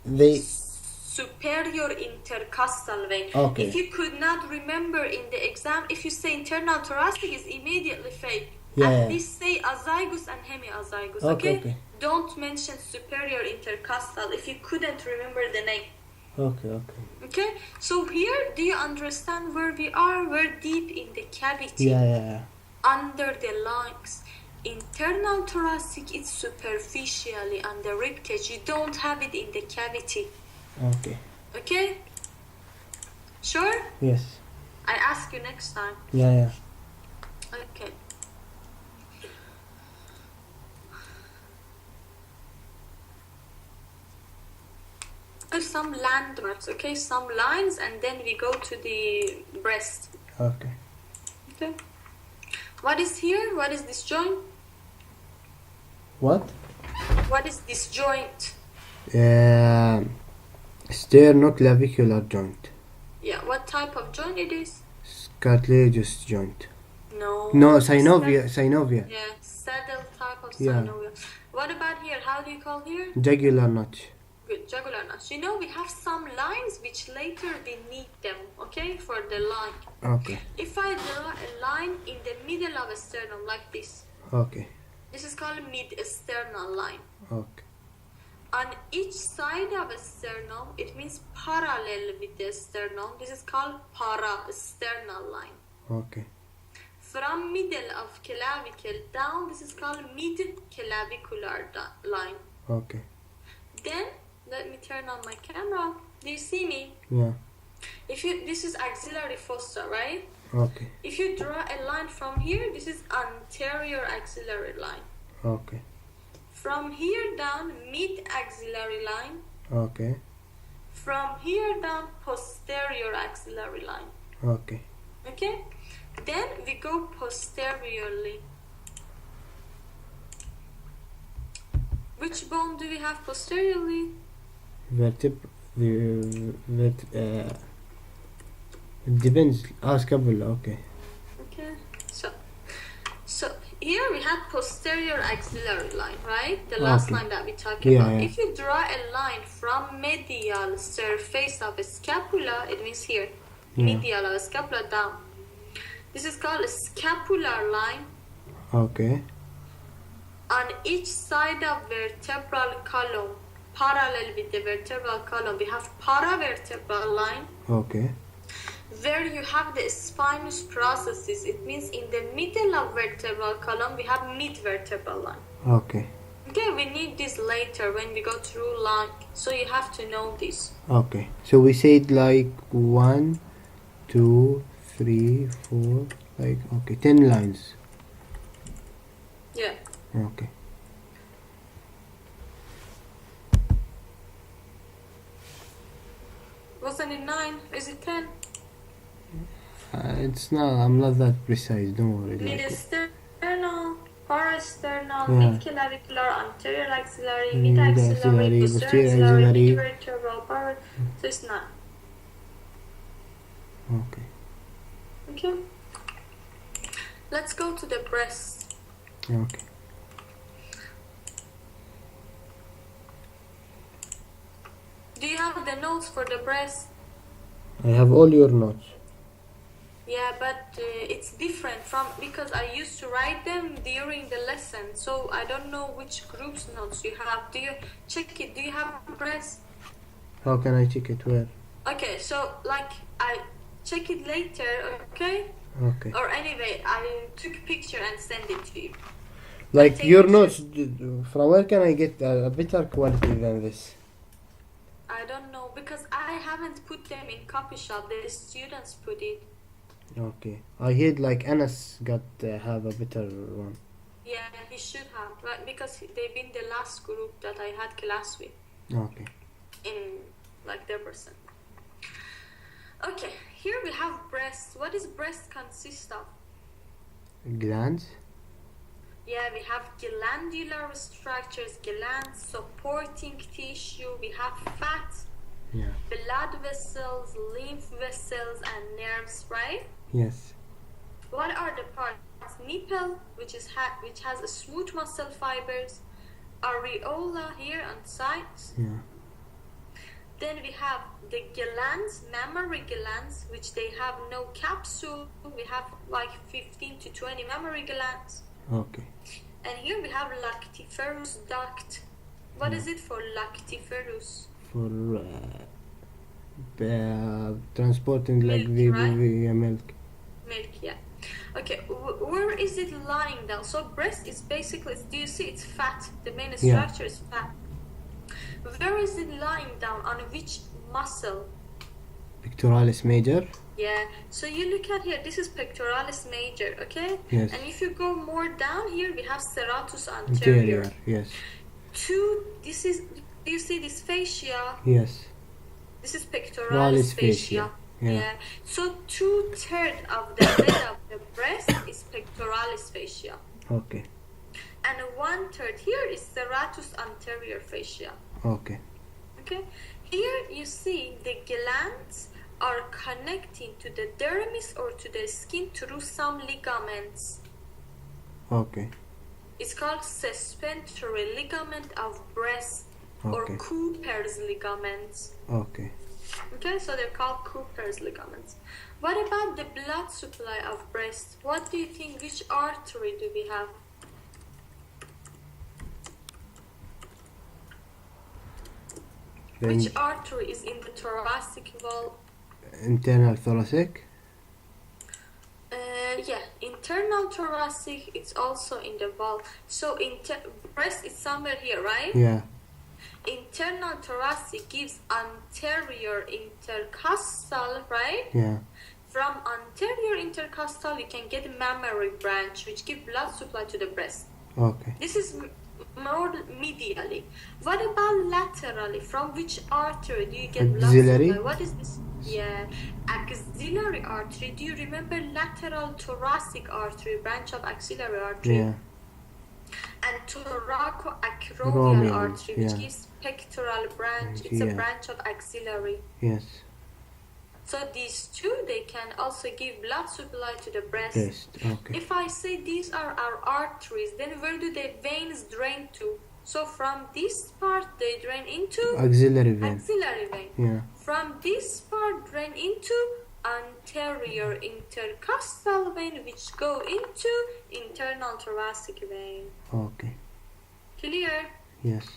S1: They
S2: Superior intercostal vein.
S1: Okay.
S2: If you could not remember in the exam, if you say internal thoracic, is immediately fake.
S1: Yeah,
S2: At
S1: yeah.
S2: least say azygous and hemiazygous.
S1: Okay.
S2: Don't mention superior intercostal if you couldn't remember the name.
S1: Okay.
S2: Okay, so here, do you understand where we are? We're deep in the cavity,
S1: Yeah.
S2: under the lungs. Internal thoracic is superficially on the rib cage. You don't have it in the cavity.
S1: Okay.
S2: Okay? Sure?
S1: Yes.
S2: I ask you next time.
S1: Yeah.
S2: Okay. Some landmarks, okay? Some lines, and then we go to the breast.
S1: Okay.
S2: Okay. What is here? What is this joint?
S1: What?
S2: What is this joint?
S1: Sternoclavicular joint.
S2: Yeah, what type of joint it is?
S1: Cartilaginous joint.
S2: No.
S1: No, synovia.
S2: Yeah, saddle type of
S1: Yeah.
S2: synovia. What about here? How do you call here?
S1: Jugular notch.
S2: Good, jugular notch. You know, we have some lines which later we need them, okay, for the line.
S1: Okay.
S2: If I draw a line in the middle of a sternum like this,
S1: Okay.
S2: this is called mid-sternal line.
S1: Okay.
S2: On each side of a sternum, it means parallel with the sternum. This is called para-sternal line.
S1: Okay.
S2: From middle of clavicle down, this is called mid-clavicular line.
S1: Okay.
S2: Then, let me turn on my camera. Do you see me?
S1: Yeah.
S2: This is axillary fossa, right?
S1: Okay.
S2: If you draw a line from here, this is anterior axillary line.
S1: Okay.
S2: From here down, mid-axillary line.
S1: Okay.
S2: From here down, posterior axillary line.
S1: Okay.
S2: Okay? Then we go posteriorly. Which bone do we have posteriorly?
S1: It depends. Scapula. Okay.
S2: Okay. So here we have posterior axillary line, right? The last line that we talked about.
S1: Yeah.
S2: If you draw a line from medial surface of a scapula, it means here, medial of a scapula down. This is called a scapular line.
S1: Okay.
S2: On each side of vertebral column, parallel with the vertebral column, we have paravertebral line.
S1: Okay.
S2: Where you have the spinous processes, it means in the middle of vertebral column, we have mid-vertebral line.
S1: Okay.
S2: Okay, we need this later when we go through lung, so you have to know this.
S1: Okay. So we said like 1, 2, 3, 4, like, okay, 10 lines.
S2: Yeah.
S1: Okay.
S2: Wasn't it 9? Is it 10?
S1: It's not. I'm not that precise. Don't worry.
S2: Mediasternal, parasternal,
S1: Yeah.
S2: mid-clavicular, anterior axillary,
S1: Mid-axillary,
S2: mid-axillary, posterior
S1: posterior
S2: axillary,
S1: axillary.
S2: mid-vertebral, para. So it's 9.
S1: Okay.
S2: Okay. Let's go to the breast.
S1: Okay.
S2: Do you have the notes for the breast?
S1: I have all your notes.
S2: Yeah, but it's different from because I used to write them during the lesson, so I don't know which group's notes you have. Do you check it? Do you have breast?
S1: How can I check it? Where?
S2: Okay, so like I check it later, okay?
S1: Okay.
S2: Or anyway, I took a picture and send it to you.
S1: Like your notes, from where can I get a better quality than this?
S2: I don't know because I haven't put them in copy shop. The students put it.
S1: Okay. I heard like Anas got have a better one.
S2: Yeah, he should have, right? Because they've been the last group that I had class with.
S1: Okay.
S2: In like their percent. Okay, here we have breast. What does breast consist of?
S1: Glands?
S2: Yeah, we have glandular structures, glands, supporting tissue. We have fat,
S1: Yeah.
S2: blood vessels, lymph vessels, and nerves, right?
S1: Yes.
S2: What are the parts? Nipple, which has a smooth muscle fibers, areola here on sides.
S1: Yeah.
S2: Then we have the glands, mammary glands, which they have no capsule. We have like 15 to 20 mammary glands.
S1: Okay.
S2: And here we have lactiferous duct. What is it for lactiferous?
S1: For transporting like
S2: Milk, right?
S1: milk.
S2: Milk, yeah. Okay, where is it lying down? So breast is basically, do you see it's fat? The main structure is fat. Where is it lying down? On which muscle?
S1: Pectoralis major.
S2: Yeah, so you look at here, this is pectoralis major, okay?
S1: Yes.
S2: And if you go more down here, we have serratus anterior.
S1: Yes.
S2: Do you see this fascia?
S1: Yes.
S2: This is pectoralis fascia.
S1: Yeah.
S2: So 2/3 of the bed of the breast is pectoralis fascia.
S1: Okay.
S2: And 1/3 here is serratus anterior fascia.
S1: Okay.
S2: Okay. Here you see the glands are connecting to the dermis or to the skin through some ligaments.
S1: Okay.
S2: It's called suspensory ligament of breast or
S1: Okay.
S2: Cooper's ligaments.
S1: Okay.
S2: Okay, so they're called Cooper's ligaments. What about the blood supply of breast? What do you think? Which artery do we have?
S1: Then
S2: Which artery is in the thoracic wall?
S1: internal thoracic.
S2: Yeah, internal thoracic. It's also in the wall. So breast is somewhere here, right?
S1: Yeah.
S2: Internal thoracic gives anterior intercostal, right?
S1: Yeah.
S2: From anterior intercostal, you can get a mammary branch, which give blood supply to the breast.
S1: Okay.
S2: This is more medially. What about laterally? From which artery do you get blood
S1: Axillary?
S2: supply? What is this? Yeah, axillary artery. Do you remember lateral thoracic artery, branch of axillary artery?
S1: Yeah.
S2: And thoracoacromial
S1: Romial,
S2: artery, which
S1: yeah.
S2: gives pectoral branch. It's a branch of axillary.
S1: Yes.
S2: So these two, they can also give blood supply to the breast.
S1: Okay.
S2: If I say these are our arteries, then where do the veins drain to? So from this part, they drain into
S1: Axillary vein.
S2: axillary vein.
S1: Yeah.
S2: From this part, drain into anterior intercostal vein, which go into internal thoracic vein.
S1: Okay.
S2: Clear?
S1: Yes.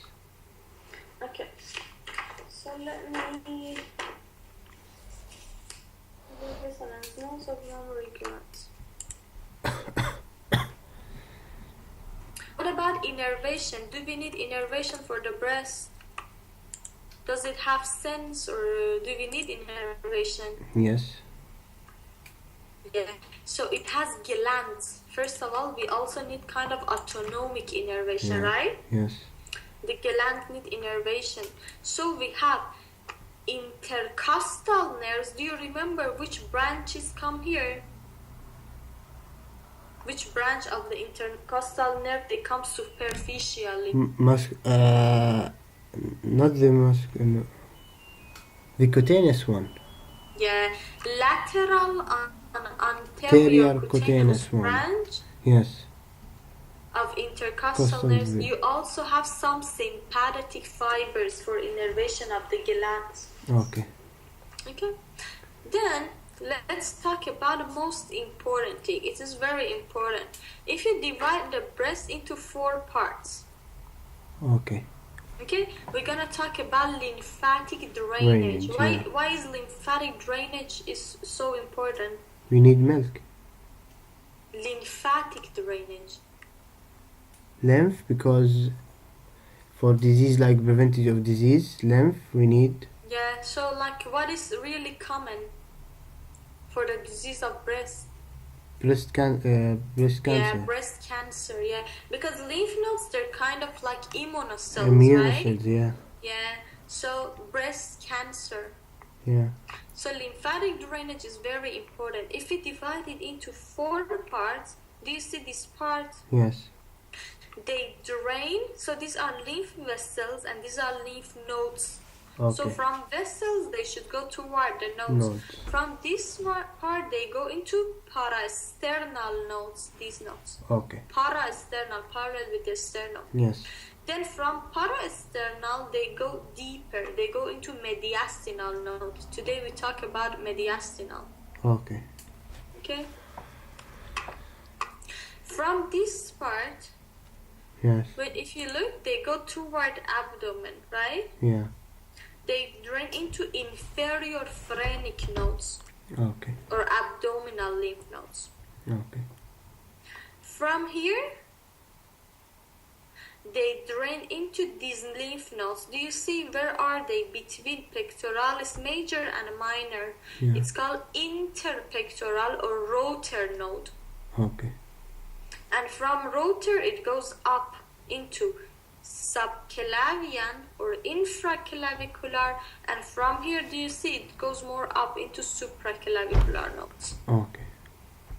S2: Okay. So let me... Resonance nodes of mammary glands. What about innervation? Do we need innervation for the breast? Does it have sense, or do we need innervation?
S1: Yes.
S2: Yeah. So it has glands. First of all, we also need kind of autonomic innervation, right?
S1: Yes.
S2: The gland need innervation. So we have intercostal nerves. Do you remember which branches come here? Which branch of the intercostal nerve they come superficially?
S1: Not the muscular. The cutaneous one.
S2: Yeah, lateral and anterior cutaneous
S1: one.
S2: branch
S1: Yes.
S2: of intercostal nerves. You also have some sympathetic fibers for innervation of the glands.
S1: Okay.
S2: Okay. Then let's talk about the most important thing. It is very important. If you divide the breast into 4 parts.
S1: Okay.
S2: Okay, we're gonna talk about lymphatic drainage.
S1: Yeah.
S2: Why is lymphatic drainage is so important?
S1: We need milk.
S2: Lymphatic drainage.
S1: Lymph, because for disease like preventive of disease, lymph we need.
S2: Yeah, so like what is really common for the disease of breast?
S1: Breast cancer.
S2: Yeah, breast cancer, yeah. Because lymph nodes, they're kind of like immunocells, right?
S1: Yeah.
S2: Yeah, so breast cancer.
S1: Yeah.
S2: So lymphatic drainage is very important. If we divide it into 4 parts, do you see this part?
S1: Yes.
S2: They drain, so these are lymph vessels and these are lymph nodes.
S1: Okay.
S2: So from vessels, they should go toward the nodes. From this part, they go into paraesternal nodes, these nodes.
S1: Okay.
S2: Paraesternal, parallel with the sternum.
S1: Yes.
S2: Then from paraesternal, they go deeper. They go into mediastinal nodes. Today we talk about mediastinal.
S1: Okay.
S2: Okay? From this part,
S1: yes.
S2: But if you look, they go toward abdomen, right?
S1: Yeah.
S2: They drain into inferior phrenic nodes.
S1: Okay.
S2: Or abdominal lymph nodes.
S1: Okay.
S2: From here, they drain into these lymph nodes. Do you see where are they? Between pectoralis major and minor.
S1: Yeah.
S2: It's called interpectoral or rotor node.
S1: Okay.
S2: And from rotor, it goes up into subclavian or infraclavicular, and from here, do you see it goes more up into supraclavicular nodes?
S1: Okay.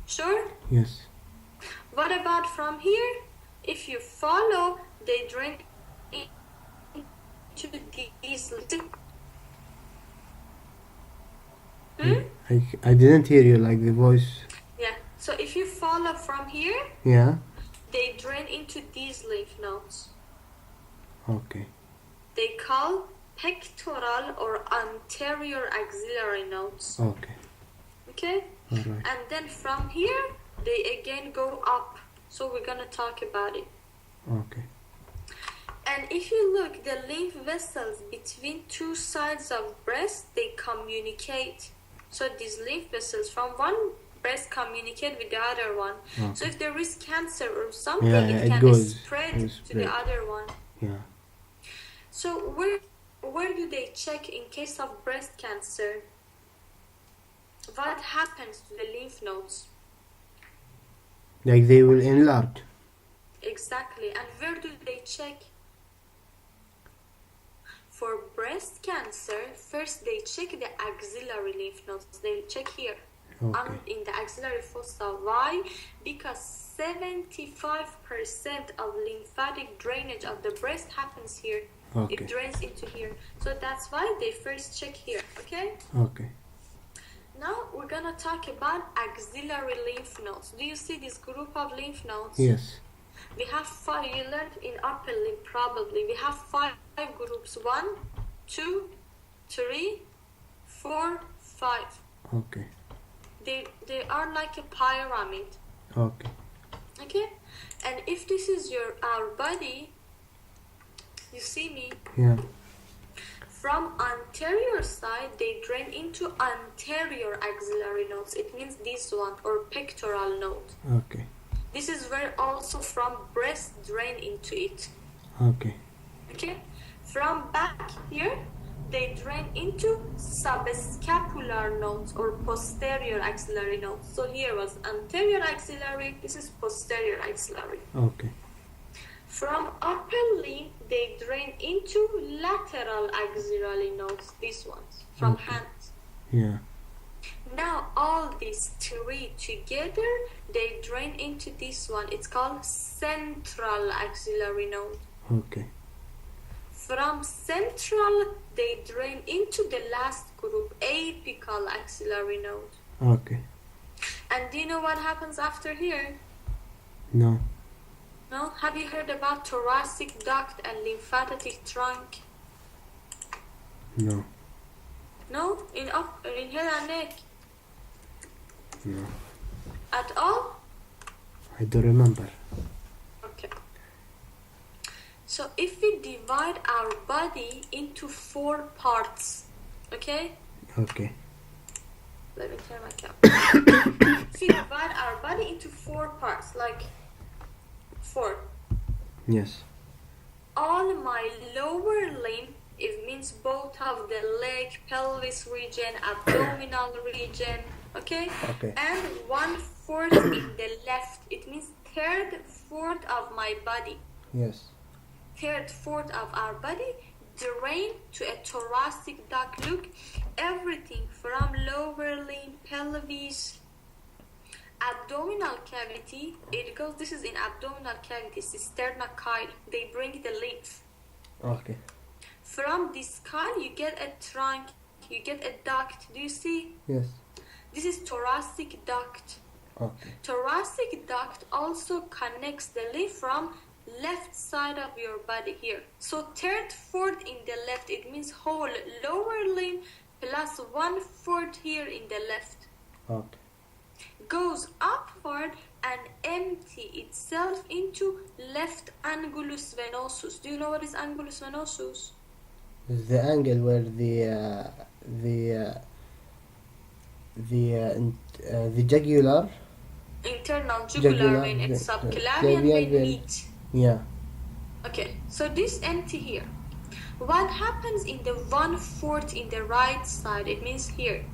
S2: Sure?
S1: Yes.
S2: What about from here? If you follow, they drain into these little...
S1: I didn't hear you, like the voice.
S2: Yeah, so if you follow from here,
S1: yeah,
S2: they drain into these lymph nodes.
S1: Okay.
S2: They call pectoral or anterior axillary nodes.
S1: Okay.
S2: Okay?
S1: All right.
S2: And then from here, they again go up. So we're gonna talk about it.
S1: Okay.
S2: And if you look, the lymph vessels between two sides of breast, they communicate. So these lymph vessels from one breast communicate with the other one.
S1: Okay.
S2: So if there is cancer or something,
S1: Yeah,
S2: it
S1: it
S2: can
S1: goes-
S2: spread
S1: it
S2: to the
S1: spread.
S2: other one.
S1: Yeah.
S2: So where do they check in case of breast cancer? What happens to the lymph nodes?
S1: Like they will enlarge.
S2: Exactly. And where do they check? For breast cancer, first they check the axillary lymph nodes. They check here.
S1: Okay.
S2: In the axillary fossa. Why? Because 75% of lymphatic drainage of the breast happens here.
S1: Okay.
S2: It drains into here. So that's why they first check here. Okay?
S1: Okay.
S2: Now we're gonna talk about axillary lymph nodes. Do you see this group of lymph nodes?
S1: Yes.
S2: We have 5. You learned in upper limb probably. We have 5 groups. 1, 2, 3, 4, 5.
S1: Okay.
S2: They are like a pyramid.
S1: Okay.
S2: Okay? And if this is our body, you see me?
S1: Yeah.
S2: From anterior side, they drain into anterior axillary nodes. It means this one, or pectoral node.
S1: Okay.
S2: This is where also from breast drain into it.
S1: Okay.
S2: Okay? From back here, they drain into subscapular nodes or posterior axillary nodes. So here was anterior axillary, this is posterior axillary.
S1: Okay.
S2: From upper limb, they drain into lateral axillary nodes, these ones, from
S1: Okay.
S2: hands.
S1: Yeah.
S2: Now all these 3 together, they drain into this one. It's called central axillary node.
S1: Okay.
S2: From central, they drain into the last group, apical axillary node.
S1: Okay.
S2: And do you know what happens after here?
S1: No.
S2: No? Have you heard about thoracic duct and lymphatic trunk?
S1: No.
S2: No? In head and neck?
S1: No.
S2: At all?
S1: I don't remember.
S2: Okay. So if we divide our body into 4 parts, okay?
S1: Okay.
S2: Let me turn my camera. If we divide our body into 4 parts, like 4.
S1: Yes.
S2: All my lower limb, it means both of the leg, pelvis region, abdominal region, okay?
S1: Okay.
S2: And 1/4 in the left, it means 1/3 of my body.
S1: Yes.
S2: 1/3 of our body drain to a thoracic duct. Look, everything from lower limb, pelvis, abdominal cavity, it goes, this is in abdominal cavity, sternocyle, they bring the lymph.
S1: Okay.
S2: From this skull, you get a trunk, you get a duct. Do you see?
S1: Yes.
S2: This is thoracic duct.
S1: Okay.
S2: Thoracic duct also connects the lymph from left side of your body here. So 1/3 in the left, it means whole lower limb plus 1/4 here in the left.
S1: Okay.
S2: Goes upward and empty itself into left angulus venosus. Do you know what is angulus venosus?
S1: It's the angle where the jugular.
S2: Internal jugular vein and subclavian vein meet.
S1: Yeah.
S2: Okay, so this empty here. What happens in the 1/4 in the right side? It means here.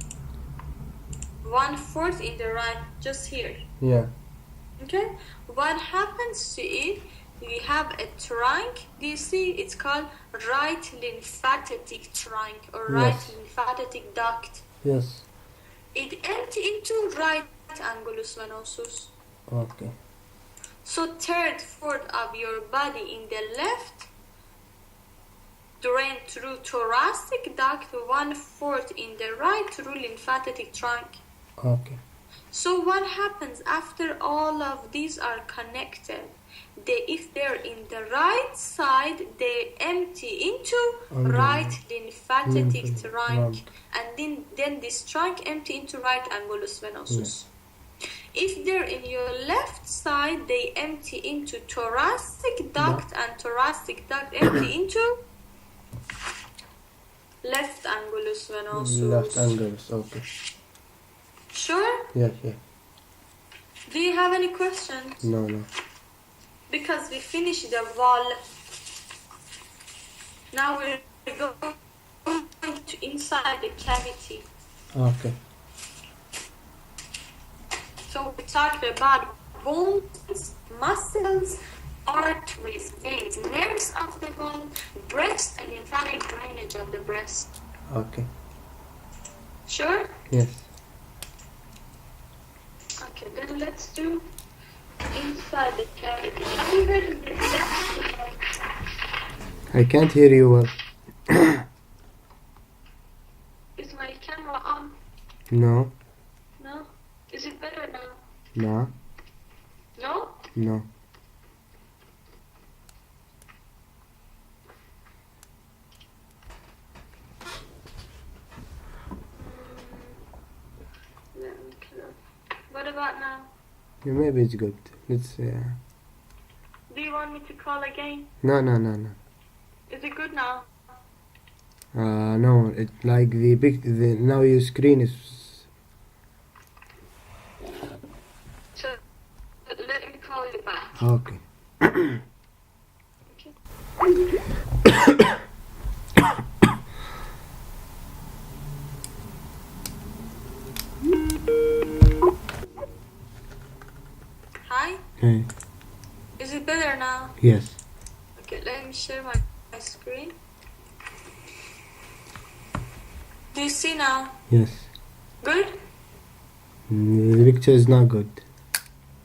S2: 1/4 in the right, just here.
S1: Yeah.
S2: Okay, what happens to it? We have a trunk. Do you see? It's called right lymphatic trunk or right
S1: Yes.
S2: lymphatic duct.
S1: Yes.
S2: It empty into right angulus venosus.
S1: Okay.
S2: So 1/3 of your body in the left drain through thoracic duct, 1/4 in the right through lymphatic trunk.
S1: Okay.
S2: So what happens after all of these are connected? If they're in the right side, they empty into right lymphatic trunk, and then this trunk empty into right angulus venosus. If they're in your left side, they empty into thoracic duct, and thoracic duct empty into left angulus venosus.
S1: Left angulus, okay.
S2: Sure?
S1: Yeah.
S2: Do you have any questions?
S1: No.
S2: Because we finished the wall. Now we're going to inside the cavity.
S1: Okay.
S2: So we talked about bones, muscles, arteries, veins, nerves of the bone, breast, and lymphatic drainage of the breast.
S1: Okay.
S2: Sure?
S1: Yes.
S2: Okay, then let's do inside the cavity. Have you heard of mediastinum?
S1: I can't hear you well.
S2: Is my camera on?
S1: No.
S2: No? Is it better now?
S1: No.
S2: No?
S1: No.
S2: What about now?
S1: Yeah, maybe it's good. Let's.
S2: Do you want me to call again?
S1: No.
S2: Is it good now?
S1: No. It like the now your screen is.
S2: So let me call you back.
S1: Okay.
S2: Hi?
S1: Hey.
S2: Is it better now?
S1: Yes.
S2: Okay, let me share my screen. Do you see now?
S1: Yes.
S2: Good?
S1: The picture is not good.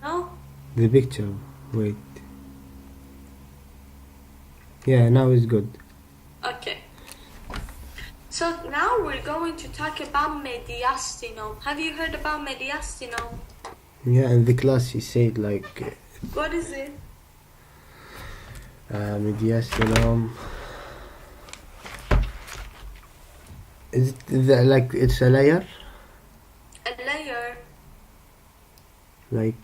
S2: No?
S1: The picture. Wait. Yeah, now it's good.
S2: Okay. So now we're going to talk about mediastinum. Have you heard about mediastinum?
S1: Yeah, in the class he said like
S2: What is it?
S1: mediastinum. Is it like it's a layer?
S2: A layer.
S1: Like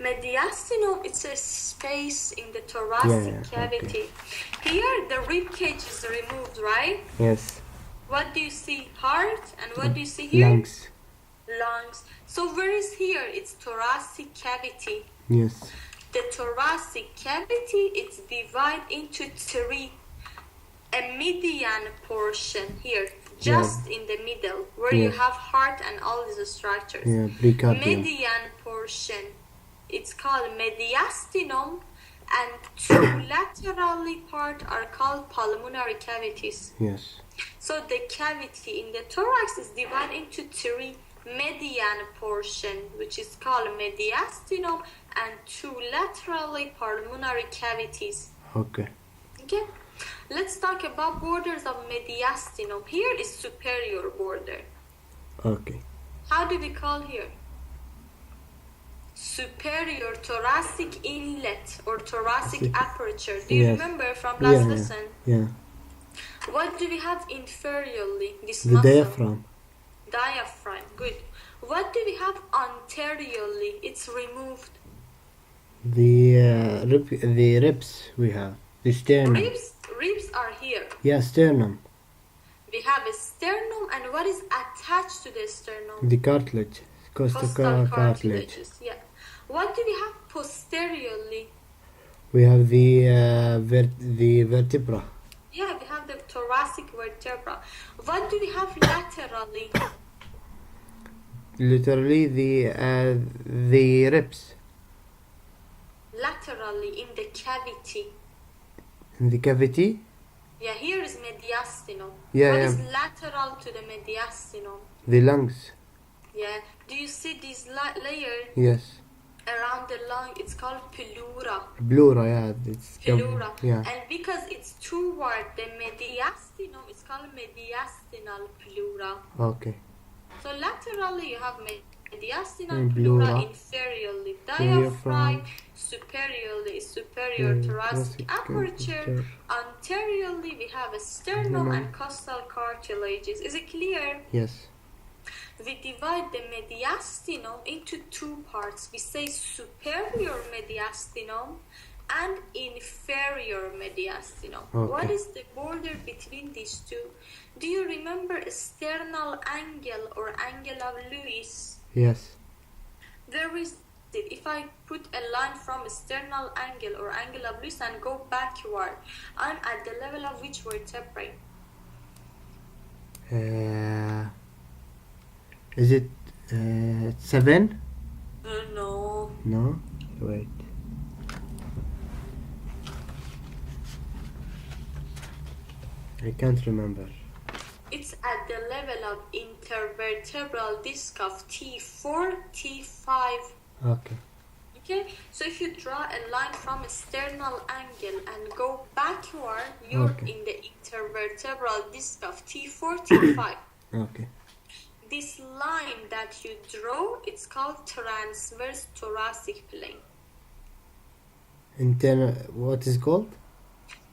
S2: Mediastinum, it's a space in the thoracic cavity.
S1: Okay.
S2: Here the rib cage is removed, right?
S1: yes.
S2: What do you see? Heart. And what do you see here?
S1: Lungs.
S2: Lungs. So where is here? It's thoracic cavity.
S1: Yes.
S2: The thoracic cavity is divided into three. A median portion here, just in the middle, where you have heart and all these structures.
S1: Yeah, precardium.
S2: Median portion, it's called mediastinum, and two laterally part are called pulmonary cavities.
S1: Yes.
S2: So the cavity in the thorax is divided into three. Median portion, which is called mediastinum, and two laterally pulmonary cavities.
S1: Okay.
S2: Okay, let's talk about borders of mediastinum. Here is superior border.
S1: Okay.
S2: How do we call here? Superior thoracic inlet or thoracic aperture. Do you remember from last lesson?
S1: Yeah.
S2: What do we have inferiorly? This
S1: The
S2: muscle.
S1: diaphragm.
S2: Diaphragm. Good. What do we have anteriorly? It's removed.
S1: The ribs we have. The sternum.
S2: Ribs are here.
S1: Yeah, sternum.
S2: We have a sternum, and what is attached to the sternum?
S1: The cartilage.
S2: Costal
S1: Cartilage.
S2: cartilages. Yeah. What do we have posteriorly?
S1: We have the vertebra.
S2: Yeah, we have the thoracic vertebra. What do we have laterally?
S1: Literally the ribs.
S2: Laterally in the cavity.
S1: In the cavity?
S2: Yeah, here is mediastinum.
S1: Yeah,
S2: What
S1: yeah.
S2: is lateral to the mediastinum?
S1: The lungs.
S2: Yeah. Do you see this layer
S1: Yes.
S2: around the lung? It's called pleura.
S1: Pleura, yeah. It's
S2: Pleura.
S1: Yeah.
S2: And because it's toward the mediastinum, it's called mediastinal pleura.
S1: Okay.
S2: So laterally you have mediastinal
S1: And
S2: pleura,
S1: pleura.
S2: inferiorly
S1: Diaphragm.
S2: diaphragm, superiorly superior thoracic aperture, anteriorly we have a sternum and costal cartilages. Is it clear?
S1: Yes.
S2: We divide the mediastinum into two parts. We say superior mediastinum and inferior mediastinum.
S1: Okay.
S2: What is the border between these two? Do you remember sternal angle or angle of Lewis?
S1: Yes.
S2: Where is it? If I put a line from sternal angle or angle of Lewis and go backward, I'm at the level of which vertebrae?
S1: Is it 7?
S2: No.
S1: No. Wait. I can't remember.
S2: It's at the level of intervertebral disc of T4, T5.
S1: Okay.
S2: Okay, so if you draw a line from a sternal angle and go backward, you're
S1: Okay.
S2: in the intervertebral disc of T4, T5.
S1: Okay.
S2: This line that you draw, it's called transverse thoracic plane.
S1: What is called?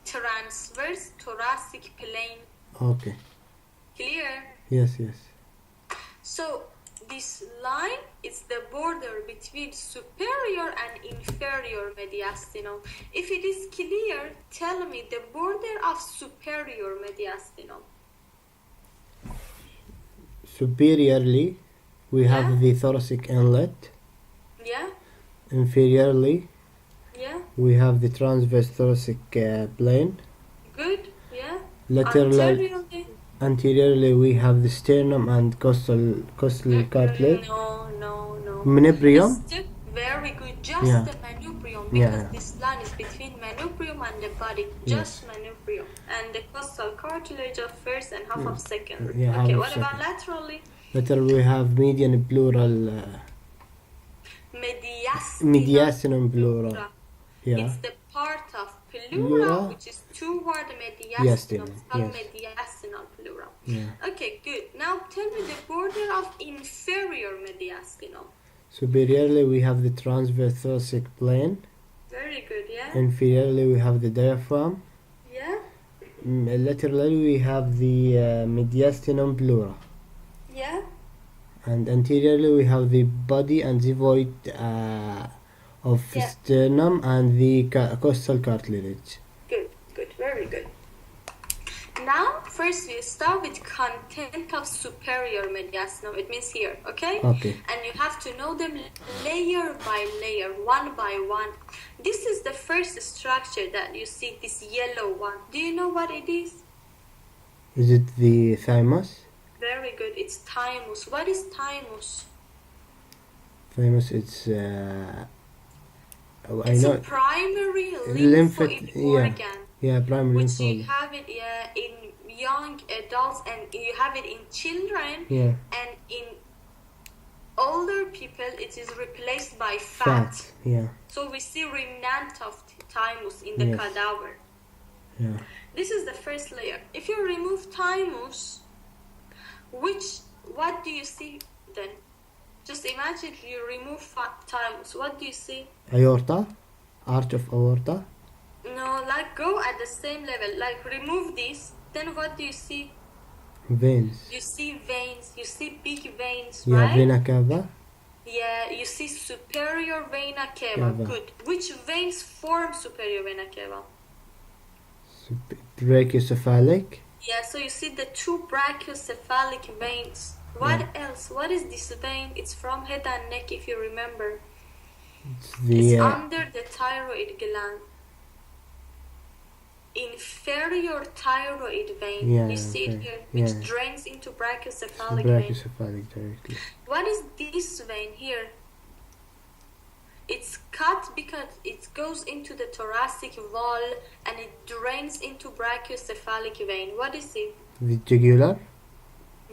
S2: Transverse thoracic plane.
S1: Okay.
S2: Clear?
S1: Yes, yes.
S2: So this line is the border between superior and inferior mediastinum. If it is clear, tell me the border of superior mediastinum.
S1: Superiorly, we
S2: Yeah.
S1: have the thoracic inlet.
S2: Yeah?
S1: Inferiorly,
S2: Yeah?
S1: we have the transverse thoracic plane.
S2: Good? Yeah?
S1: Laterally, anteriorly, we have the sternum and costal cartilage.
S2: No.
S1: Manubrium.
S2: It's very good. Just
S1: Yeah.
S2: the manubrium,
S1: Yeah.
S2: because this line is between manubrium and the body. Just manubrium. And the costal cartilage of first and half of second.
S1: Yeah, half
S2: Okay,
S1: of
S2: what about
S1: second.
S2: laterally?
S1: Laterally, we have median pleural, mediastinum pleural. Yeah.
S2: It's the part of pleura
S1: Pleura.
S2: which is toward the mediastinum.
S1: Mediastinum,
S2: It's called
S1: yes.
S2: mediastinal pleura.
S1: Yeah.
S2: Okay, good. Now tell me the border of inferior mediastinum.
S1: Superiorly, we have the transverse thoracic plane.
S2: Very good, yeah?
S1: Inferiorly, we have the diaphragm.
S2: Yeah?
S1: Laterally, we have the mediastinum pleura.
S2: Yeah?
S1: And anteriorly, we have the body and the void of
S2: Yeah.
S1: sternum and the costal cartilage.
S2: Good, very good. Now, first we start with content of superior mediastinum. It means here, okay?
S1: Okay.
S2: And you have to know them layer by layer, one by one. This is the first structure that you see, this yellow one. Do you know what it is?
S1: Is it the thymus?
S2: Very good. It's thymus. What is thymus?
S1: Thymus, it's I
S2: It's
S1: know.
S2: a primary
S1: Lymphatic,
S2: lymphoid
S1: yeah.
S2: organ.
S1: Yeah, primary
S2: Which you
S1: lymphoid.
S2: have it in young adults and you have it in children,
S1: Yeah.
S2: and in older people it is replaced by fat.
S1: Fat. Yeah.
S2: So we see remnant of thymus in the
S1: Yes.
S2: cadaver.
S1: Yeah.
S2: This is the first layer. If you remove thymus, what do you see then? Just imagine you remove thymus. What do you see?
S1: Aorta, arch of aorta.
S2: No, like go at the same level. Like remove this, then what do you see?
S1: Veins.
S2: You see veins. You see big veins,
S1: Yeah,
S2: right?
S1: vena cava.
S2: Yeah, you see superior vena cava.
S1: Cava.
S2: Good. Which veins form superior vena cava?
S1: Brachiocephalic.
S2: Yeah, so you see the two brachiocephalic veins. What else? What is this vein? It's from head and neck, if you remember.
S1: It's
S2: It's
S1: the
S2: under the thyroid gland. Inferior thyroid vein.
S1: Yeah,
S2: You see it
S1: okay.
S2: here, which
S1: Yeah.
S2: drains into brachiocephalic vein.
S1: brachiocephalic directly.
S2: What is this vein here? It's cut because it goes into the thoracic wall and it drains into brachiocephalic vein. What is it?
S1: The jugular.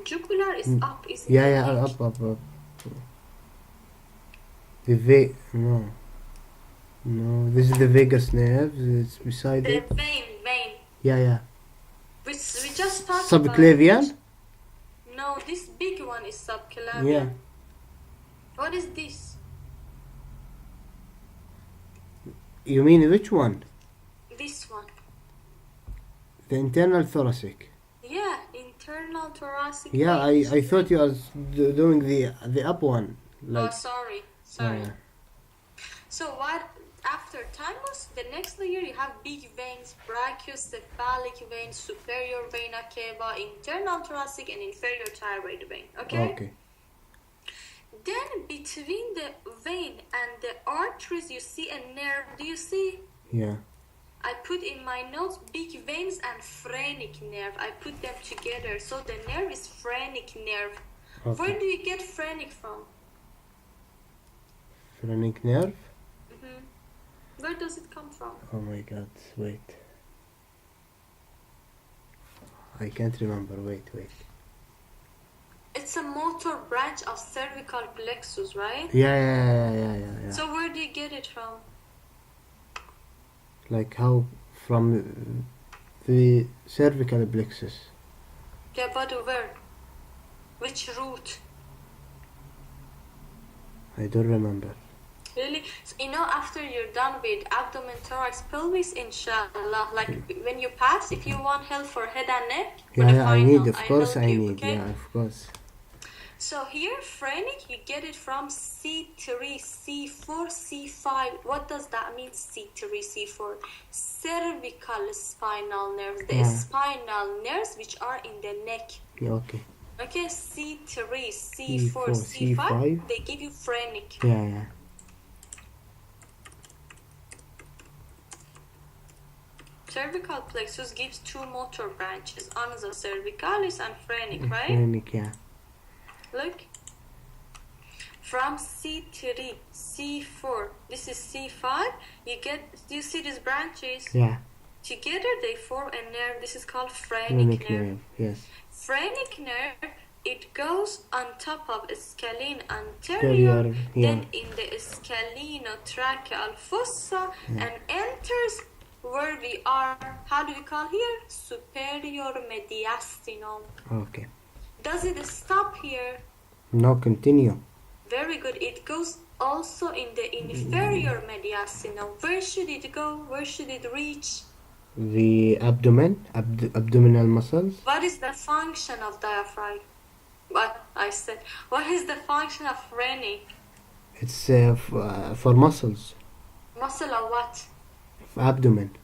S2: Jugular is up, isn't
S1: Yeah,
S2: it?
S1: yeah, up. No, this is the vagus nerve. It's beside
S2: The
S1: it.
S2: vein.
S1: Yeah.
S2: Which we just talked
S1: Subclavian.
S2: about. No, this big one is subclavian.
S1: Yeah.
S2: What is this?
S1: You mean which one?
S2: This one.
S1: The internal thoracic.
S2: Yeah, internal internal thoracic
S1: Yeah,
S2: vein.
S1: I thought you was doing the up one.
S2: Oh, sorry.
S1: Yeah.
S2: So what after thymus, the next layer you have big veins, brachiocephalic vein, superior vena cava, internal thoracic, and inferior thyroid vein. Okay. Then between the vein and the arteries, you see a nerve. Do you see?
S1: Yeah.
S2: I put in my notes big veins and phrenic nerve. I put them together. So the nerve is phrenic nerve.
S1: Okay.
S2: Where do you get phrenic from?
S1: Phrenic nerve?
S2: Where does it come from?
S1: Oh my god, wait. I can't remember, wait.
S2: It's a motor branch of cervical plexus, right?
S1: Yeah.
S2: So where do you get it from?
S1: Like how? From the cervical plexus.
S2: Yeah, but where? Which root?
S1: I don't remember.
S2: Really? So, after you're done with abdomen, thorax, pelvis, inshallah, like when you pass, if you want help for head and neck, for the
S1: I
S2: final,
S1: need, of course I need,
S2: okay?
S1: yeah, of course.
S2: So here, phrenic, you get it from C3, C4, C5. What does that mean, C3, C4? Cervical spinal nerves, the spinal nerves which are in the neck.
S1: Yeah, okay.
S2: Okay, C3, C4, C5, they give you phrenic.
S1: Yeah.
S2: Cervical plexus gives two motor branches, ansa cervicalis and phrenic, right?
S1: Phrenic, yeah.
S2: Look. From C3, C4, this is C5, do you see these branches?
S1: Yeah.
S2: Together they form a nerve, this is called phrenic nerve.
S1: Yes.
S2: Phrenic nerve, it goes on top of scalene anterior, then in the scalenotracheal fossa, and enters where we are, how do we call here? Superior mediastinum.
S1: Okay.
S2: Does it stop here?
S1: No, continue.
S2: Very good. It goes also in the inferior mediastinum. Where should it go? Where should it reach?
S1: The abdomen, abdominal muscles.
S2: What is the function of diaphragm? What I said. What is the function of phrenic?
S1: It's for muscles.
S2: Muscle of what?
S1: Abdomen.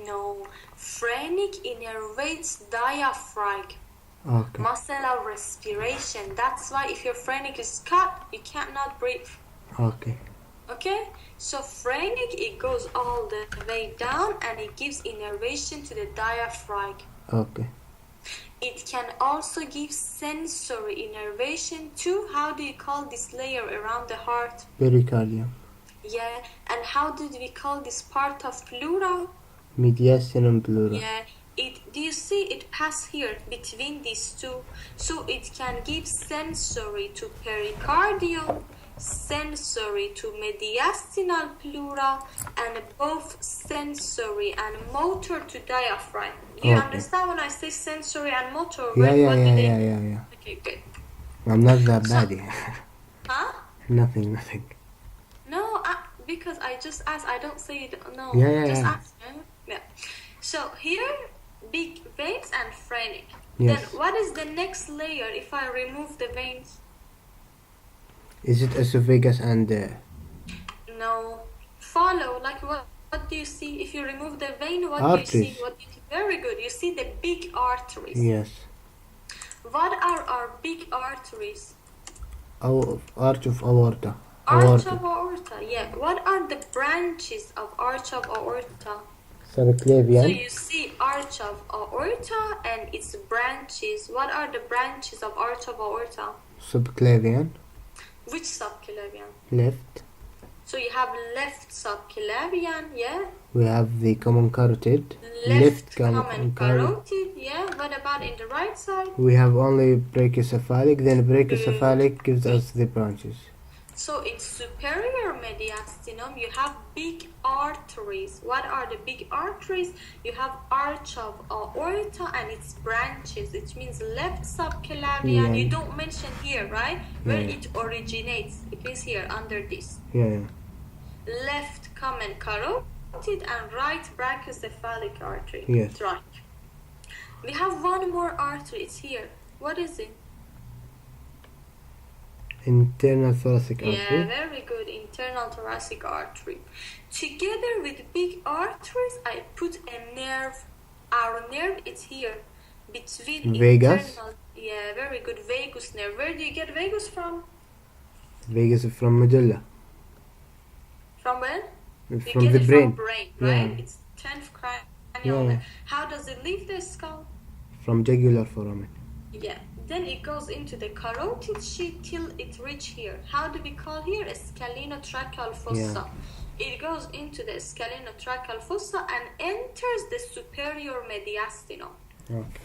S2: No. Phrenic innervates diaphragm.
S1: Okay.
S2: Muscle of respiration. That's why if your phrenic is cut, you cannot breathe.
S1: Okay.
S2: Okay? So phrenic, it goes all the way down and it gives innervation to the diaphragm.
S1: Okay.
S2: It can also give sensory innervation to, how do you call this layer around the heart?
S1: Pericardium.
S2: Yeah. And how did we call this part of pleura?
S1: Mediastinum pleura.
S2: Yeah. Do you see it pass here between these two? So it can give sensory to pericardium, sensory to mediastinal pleura, and both sensory and motor to diaphragm. Do you understand when I say sensory and motor?
S1: Yeah.
S2: Okay, good.
S1: I'm not that bad.
S2: Huh?
S1: Nothing.
S2: No, because I just asked. I don't say it. No,
S1: Yeah.
S2: ask. Yeah. So here, big veins and phrenic.
S1: Yes.
S2: Then what is the next layer if I remove the veins?
S1: Is it esophagus and...
S2: No. Follow. Like what do you see? If you remove the vein, what
S1: arteries.
S2: do you see? Very good. You see the big arteries.
S1: Yes.
S2: What are our big arteries?
S1: Arch of aorta.
S2: Arch of aorta. Yeah. What are the branches of arch of aorta?
S1: Subclavian.
S2: So you see arch of aorta and its branches. What are the branches of arch of aorta?
S1: Subclavian.
S2: Which subclavian?
S1: Left.
S2: So you have left subclavian, yeah?
S1: We have the common carotid.
S2: Left common carotid, yeah? What about in the right side?
S1: We have only brachiocephalic. Then brachiocephalic gives us the branches.
S2: So in superior mediastinum, you have big arteries. What are the big arteries? You have arch of aorta and its branches. It means left subclavian.
S1: Yeah.
S2: You don't mention here, right? Where it originates. It means here, under this.
S1: Yeah.
S2: Left common carotid and right brachiocephalic artery.
S1: Yes.
S2: Right. We have one more artery. It's here. What is it?
S1: Internal thoracic artery.
S2: Yeah, very good. Internal thoracic artery. Together with big arteries, I put a nerve. Our nerve is here between
S1: Vagus.
S2: internal. Yeah, very good. Vagus nerve. Where do you get vagus from?
S1: Vagus from medulla.
S2: From where? You
S1: From
S2: get
S1: the
S2: it
S1: brain.
S2: from brain, right?
S1: Yeah.
S2: It's 10th cranial
S1: Yeah.
S2: nerve. How does it leave the skull?
S1: From jugular foramen.
S2: Yeah. Then it goes into the carotid sheath till it reach here. How do we call here? A scalenotracheal fossa. It goes into the scalenotracheal fossa and enters the superior mediastinum.
S1: Okay.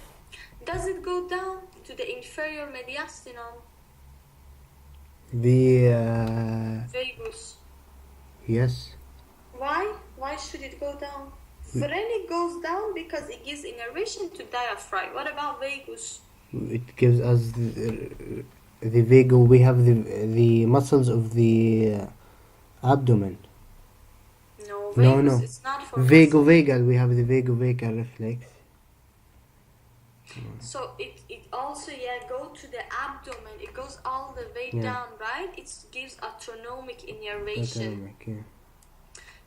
S2: Does it go down to the inferior mediastinum? Vagus.
S1: Yes.
S2: Why? Why should it go down? Phrenic goes down because it gives innervation to diaphragm. What about vagus?
S1: It gives us the vago. We have the muscles of the abdomen.
S2: No, vagus.
S1: No.
S2: It's not for
S1: Vagal. We have the vagal reflex.
S2: So it also go to the abdomen. It goes all the way down, right? It gives autonomic innervation.
S1: Autonomic, yeah.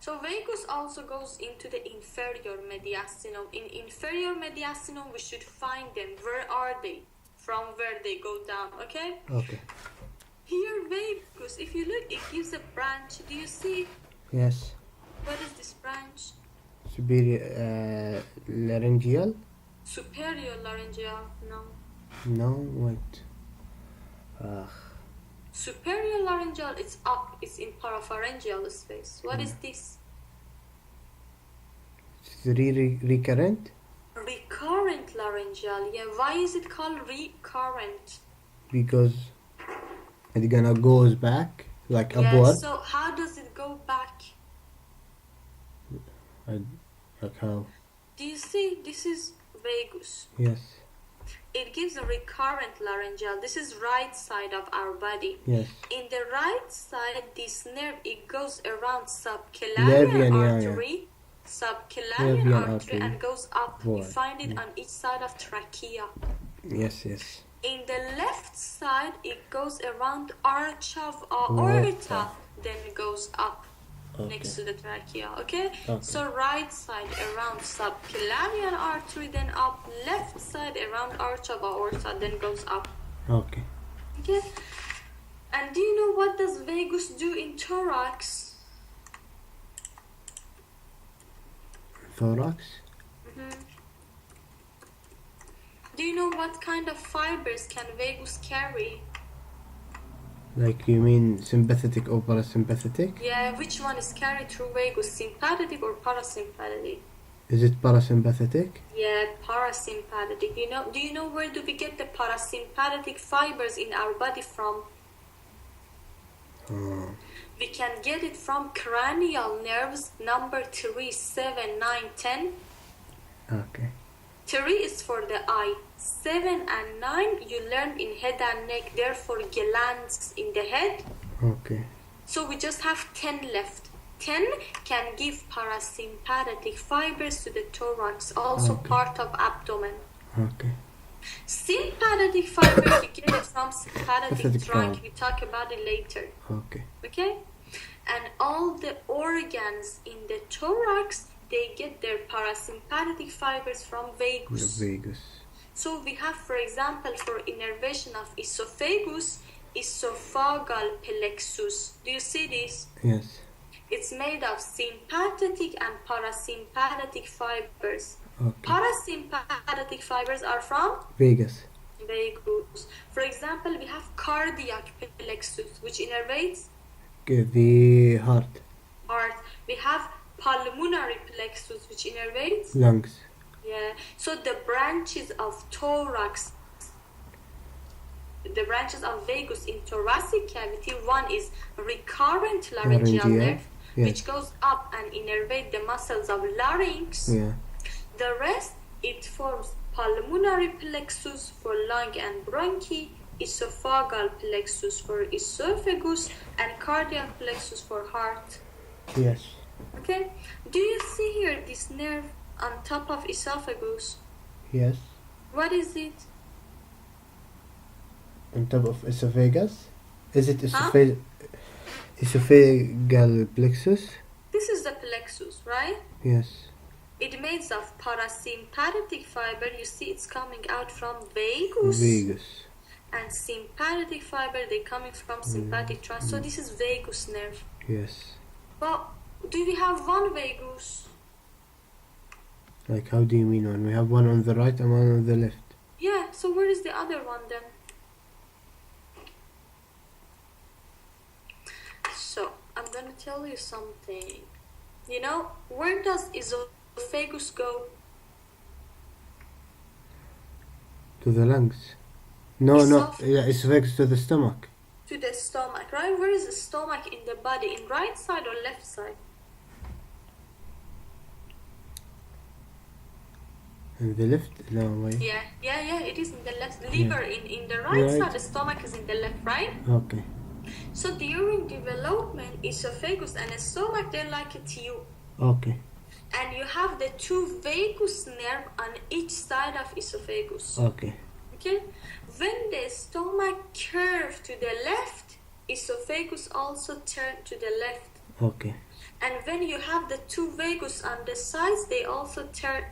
S2: So vagus also goes into the inferior mediastinum. In inferior mediastinum, we should find them. Where are they? From where they go down, okay?
S1: Okay.
S2: Here, vagus, if you look, it gives a branch. Do you see?
S1: Yes.
S2: What is this branch?
S1: Superior laryngeal?
S2: Superior laryngeal, no.
S1: No, wait.
S2: Superior laryngeal, it's up, it's in parapharyngeal space. What is this?
S1: It's recurrent?
S2: Recurrent laryngeal, yeah. Why is it called recurrent?
S1: Because it gonna goes back, like upward.
S2: So how does it go back?
S1: Like how?
S2: Do you see? This is vagus.
S1: Yes.
S2: It gives a recurrent laryngeal. This is right side of our body.
S1: Yes.
S2: In the right side, this nerve, it goes around subclavian artery, subclavian artery, and goes up. You find it on each side of trachea.
S1: Yes.
S2: In the left side, it goes around arch of aorta, then it goes up next to the trachea, okay? So right side around subclavian artery, then up. Left side around arch of aorta, then goes up.
S1: Okay.
S2: Okay? And do you know what does vagus do in thorax?
S1: Thorax?
S2: Do you know what kind of fibers can vagus carry?
S1: Like you mean sympathetic or parasympathetic?
S2: Yeah, which one is carried through vagus, sympathetic or parasympathetic?
S1: Is it parasympathetic?
S2: Yeah, parasympathetic. Do you know where do we get the parasympathetic fibers in our body from? We can get it from cranial nerves number 3, 7, 9, 10.
S1: Okay.
S2: 3 is for the eye. 7 and 9 you learned in head and neck, therefore glands in the head.
S1: Okay.
S2: So we just have 10 left. 10 can give parasympathetic fibers to the thorax, also part of abdomen.
S1: Okay.
S2: Sympathetic fibers, you get it from sympathetic trunk.
S1: trunk.
S2: We talk about it later. Okay? And all the organs in the thorax, they get their parasympathetic fibers from vagus.
S1: The vagus.
S2: So we have, for example, for innervation of esophagus, esophageal plexus. Do you see this?
S1: Yes.
S2: It's made of sympathetic and parasympathetic fibers.
S1: Okay.
S2: Parasympathetic fibers are from
S1: vagus.
S2: For example, we have cardiac plexus, which innervates
S1: the heart.
S2: We have pulmonary plexus, which innervates
S1: lungs.
S2: Yeah. So the branches of thorax, the branches of vagus in thoracic cavity, one is recurrent laryngeal nerve, which goes up and innervate the muscles of larynx.
S1: Yeah.
S2: The rest, it forms pulmonary plexus for lung and bronchi, esophageal plexus for esophagus, and cardiac plexus for heart.
S1: Yes.
S2: Okay? Do you see here this nerve on top of esophagus?
S1: Yes.
S2: What is it?
S1: On top of esophagus? Is it
S2: Huh?
S1: esophageal plexus?
S2: This is the plexus, right?
S1: Yes.
S2: It made of parasympathetic fiber. You see it's coming out from vagus.
S1: Vagus.
S2: And sympathetic fiber, they coming from sympathetic trunk. So this is vagus nerve.
S1: Yes.
S2: But do we have one vagus?
S1: Like, how do you mean one? We have one on the right and one on the left.
S2: Yeah, so where is the other one then? So, I'm gonna tell you something. You know, where does esophagus go?
S1: To the lungs. No, esophagus to the stomach.
S2: To the stomach, right? Where is the stomach in the body? In right side or left side?
S1: In the left? No, wait.
S2: Yeah, it is in the left. Liver in the right side, the stomach is in the left, right?
S1: Okay.
S2: So during development, esophagus and stomach, they're like a tube.
S1: Okay.
S2: And you have the two vagus nerve on each side of esophagus.
S1: Okay.
S2: Okay? When the stomach curve to the left, esophagus also turn to the left.
S1: Okay.
S2: And when you have the two vagus on the sides, they also turn.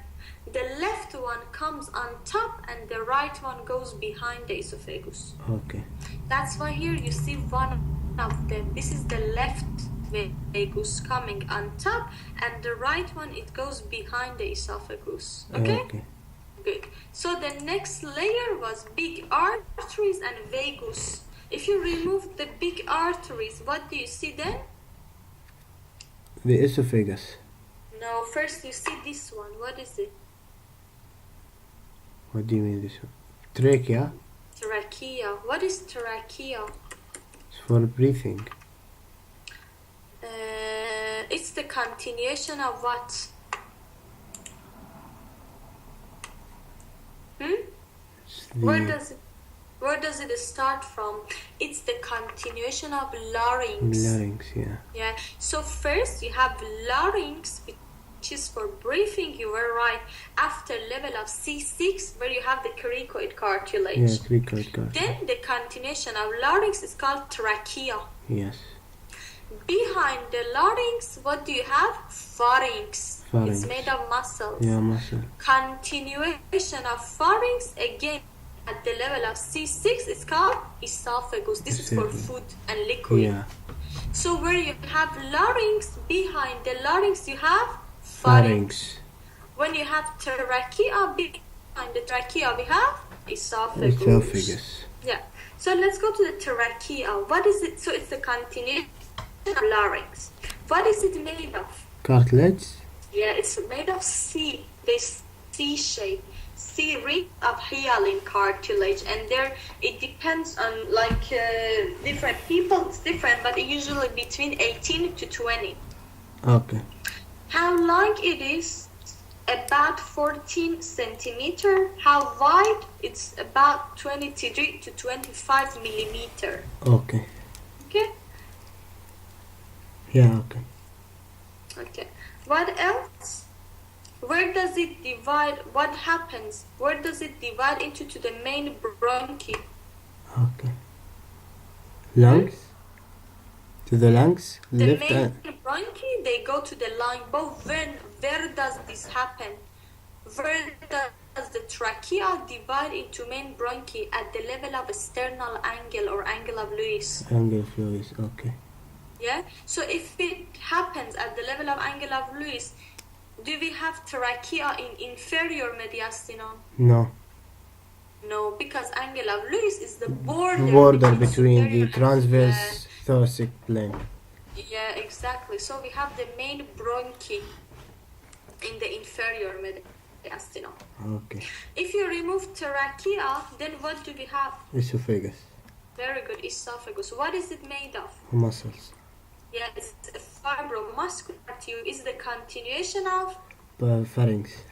S2: The left one comes on top and the right one goes behind the esophagus.
S1: Okay.
S2: That's why here you see one of them. This is the left vagus coming on top, and the right one, it goes behind the esophagus. Okay?
S1: Okay.
S2: Good. So the next layer was big arteries and vagus. If you remove the big arteries, what do you see then?
S1: The esophagus.
S2: No, first you see this one. What is it?
S1: What do you mean this one? Trachea?
S2: Trachea. What is trachea?
S1: It's for breathing.
S2: It's the continuation of what? Where does it start from? It's the continuation of larynx.
S1: Larynx, yeah.
S2: Yeah. So first you have larynx, which is for breathing. You were right. After level of C6, where you have the cricoid cartilage.
S1: Yeah, cricoid cartilage.
S2: Then the continuation of larynx is called trachea.
S1: Yes.
S2: Behind the larynx, what do you have? Pharynx. It's made of muscles.
S1: Yeah, muscle.
S2: Continuation of pharynx, again, at the level of C6, it's called esophagus. This is for food and liquid.
S1: Yeah.
S2: So where you have larynx, behind the larynx you have pharynx. When you have trachea, behind the trachea we have esophagus. Yeah. So let's go to the trachea. What is it? So it's the continuation of larynx. What is it made of?
S1: Cartilage?
S2: Yeah, it's made of C. This C shape. C ring of hyaline cartilage, and there it depends on different people. It's different, but usually between 18 to 20.
S1: Okay.
S2: How long it is? About 14 centimeter. How wide? It's about 23 to 25 millimeter.
S1: Okay.
S2: Okay.
S1: Yeah. Okay.
S2: Okay. What else? Where does it divide? What happens? Where does it divide into to the main bronchi?
S1: Okay. Lungs? To the lungs?
S2: The
S1: Left
S2: main bronchi, they go to the lung. But where does this happen? Where does the trachea divide into main bronchi? At the level of sternal angle or angle of Lewis.
S1: Angle of Lewis, okay.
S2: Yeah? So if it happens at the level of angle of Lewis, do we have trachea in inferior mediastinum?
S1: No.
S2: No, because angle of Lewis is the border
S1: between the transverse thoracic plane.
S2: Yeah, exactly. So we have the main bronchi in the inferior mediastinum.
S1: Okay.
S2: If you remove trachea, then what do we have?
S1: Esophagus.
S2: Very good, esophagus. What is it made of?
S1: Muscles.
S2: Yeah, it's a fibromuscular tube. Is the continuation of?
S1: Pharynx.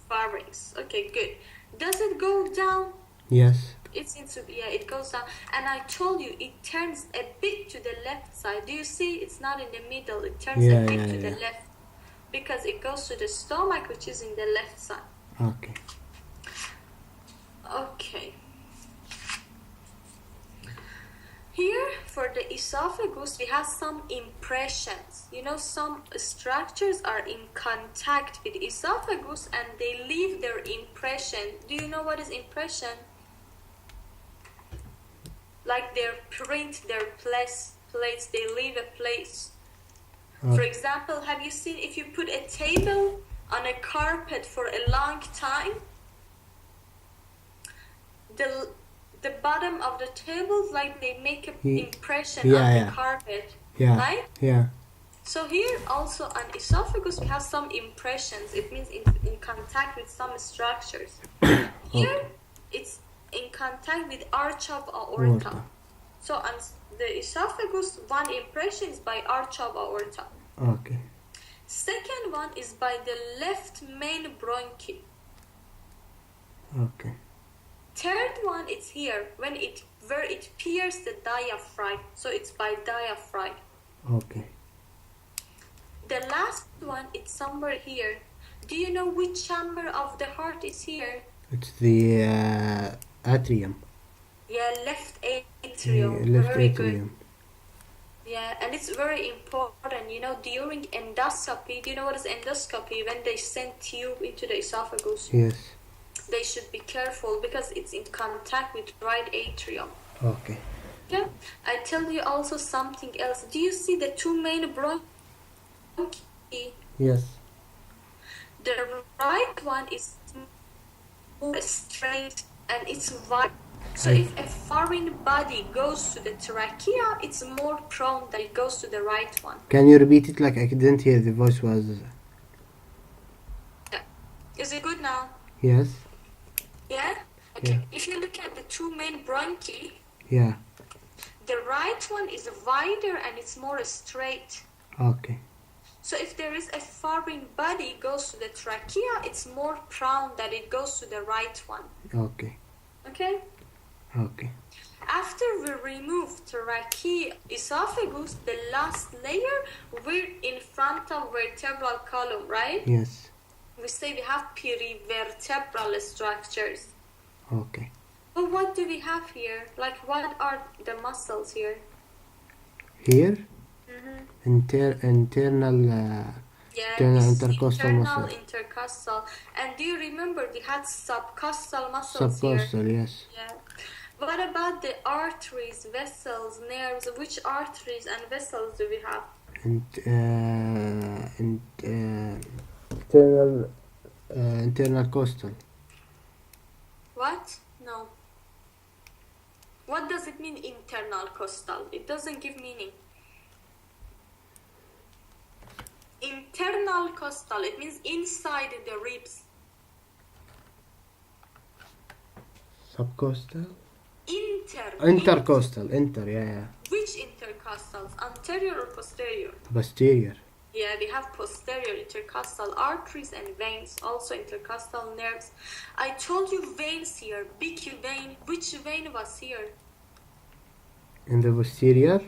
S2: Pharynx. Okay, good. Does it go down?
S1: Yes.
S2: It goes down. And I told you, it turns a bit to the left side. Do you see? It's not in the middle. It turns a bit to the left. Because it goes to the stomach, which is in the left side.
S1: Okay.
S2: Okay. Here, for the esophagus, we have some impressions. You know, some structures are in contact with esophagus and they leave their impression. Do you know what is impression? Like their print, their plates, they leave a place. For example, have you seen if you put a table on a carpet for a long time, the bottom of the table, like they make an impression on the carpet, right?
S1: Yeah.
S2: So here also on esophagus we have some impressions. It means in contact with some structures. Here it's in contact with arch of aorta. So on the esophagus, one impression is by arch of aorta.
S1: Okay.
S2: Second one is by the left main bronchi.
S1: Okay.
S2: Third one is here where it pierces the diaphragm. So it's by diaphragm.
S1: Okay.
S2: The last one is somewhere here. Do you know which chamber of the heart is here?
S1: It's the atrium.
S2: Yeah, left atrium.
S1: Left
S2: very
S1: atrium.
S2: Good. Yeah, and it's very important. You know, during endoscopy, do you know what is endoscopy? When they send tube into the esophagus.
S1: Yes.
S2: They should be careful because it's in contact with right atrium.
S1: Okay.
S2: Yeah. I tell you also something else. Do you see the two main bronchi?
S1: Yes.
S2: The right one is more straight and it's wide. So if a foreign body goes to the trachea, it's more prone that it goes to the right one.
S1: Can you repeat it? Like I didn't hear. The voice was.
S2: Yeah. Is it good now?
S1: Yes.
S2: Yeah? Okay.
S1: Yeah.
S2: If you look at the two main bronchi,
S1: Yeah.
S2: the right one is wider and it's more straight.
S1: Okay.
S2: So if there is a foreign body goes to the trachea, it's more prone that it goes to the right one.
S1: Okay.
S2: Okay?
S1: Okay.
S2: After we remove trachea, esophagus, the last layer, we're in front of vertebral column, right?
S1: Yes.
S2: We say we have perivertebral structures.
S1: Okay.
S2: But what do we have here? Like, what are the muscles here?
S1: Here.
S2: Mm-hmm.
S1: Internal.
S2: Yeah,
S1: Internal
S2: it's
S1: intercostal
S2: internal,
S1: muscle.
S2: intercostal. And do you remember we had subcostal muscles here?
S1: Subcostal. Yes.
S2: Yeah. What about the arteries, vessels, nerves? Which arteries and vessels do we have?
S1: Internal costal.
S2: What? No. What does it mean, internal costal? It doesn't give meaning. Internal costal, it means inside the ribs.
S1: Subcostal.
S2: Intercostal.
S1: Yeah.
S2: Which intercostals? Anterior or posterior?
S1: Posterior.
S2: Yeah, we have posterior intercostal arteries and veins, also intercostal nerves. I told you veins here, big vein. Which vein was here?
S1: In the posterior.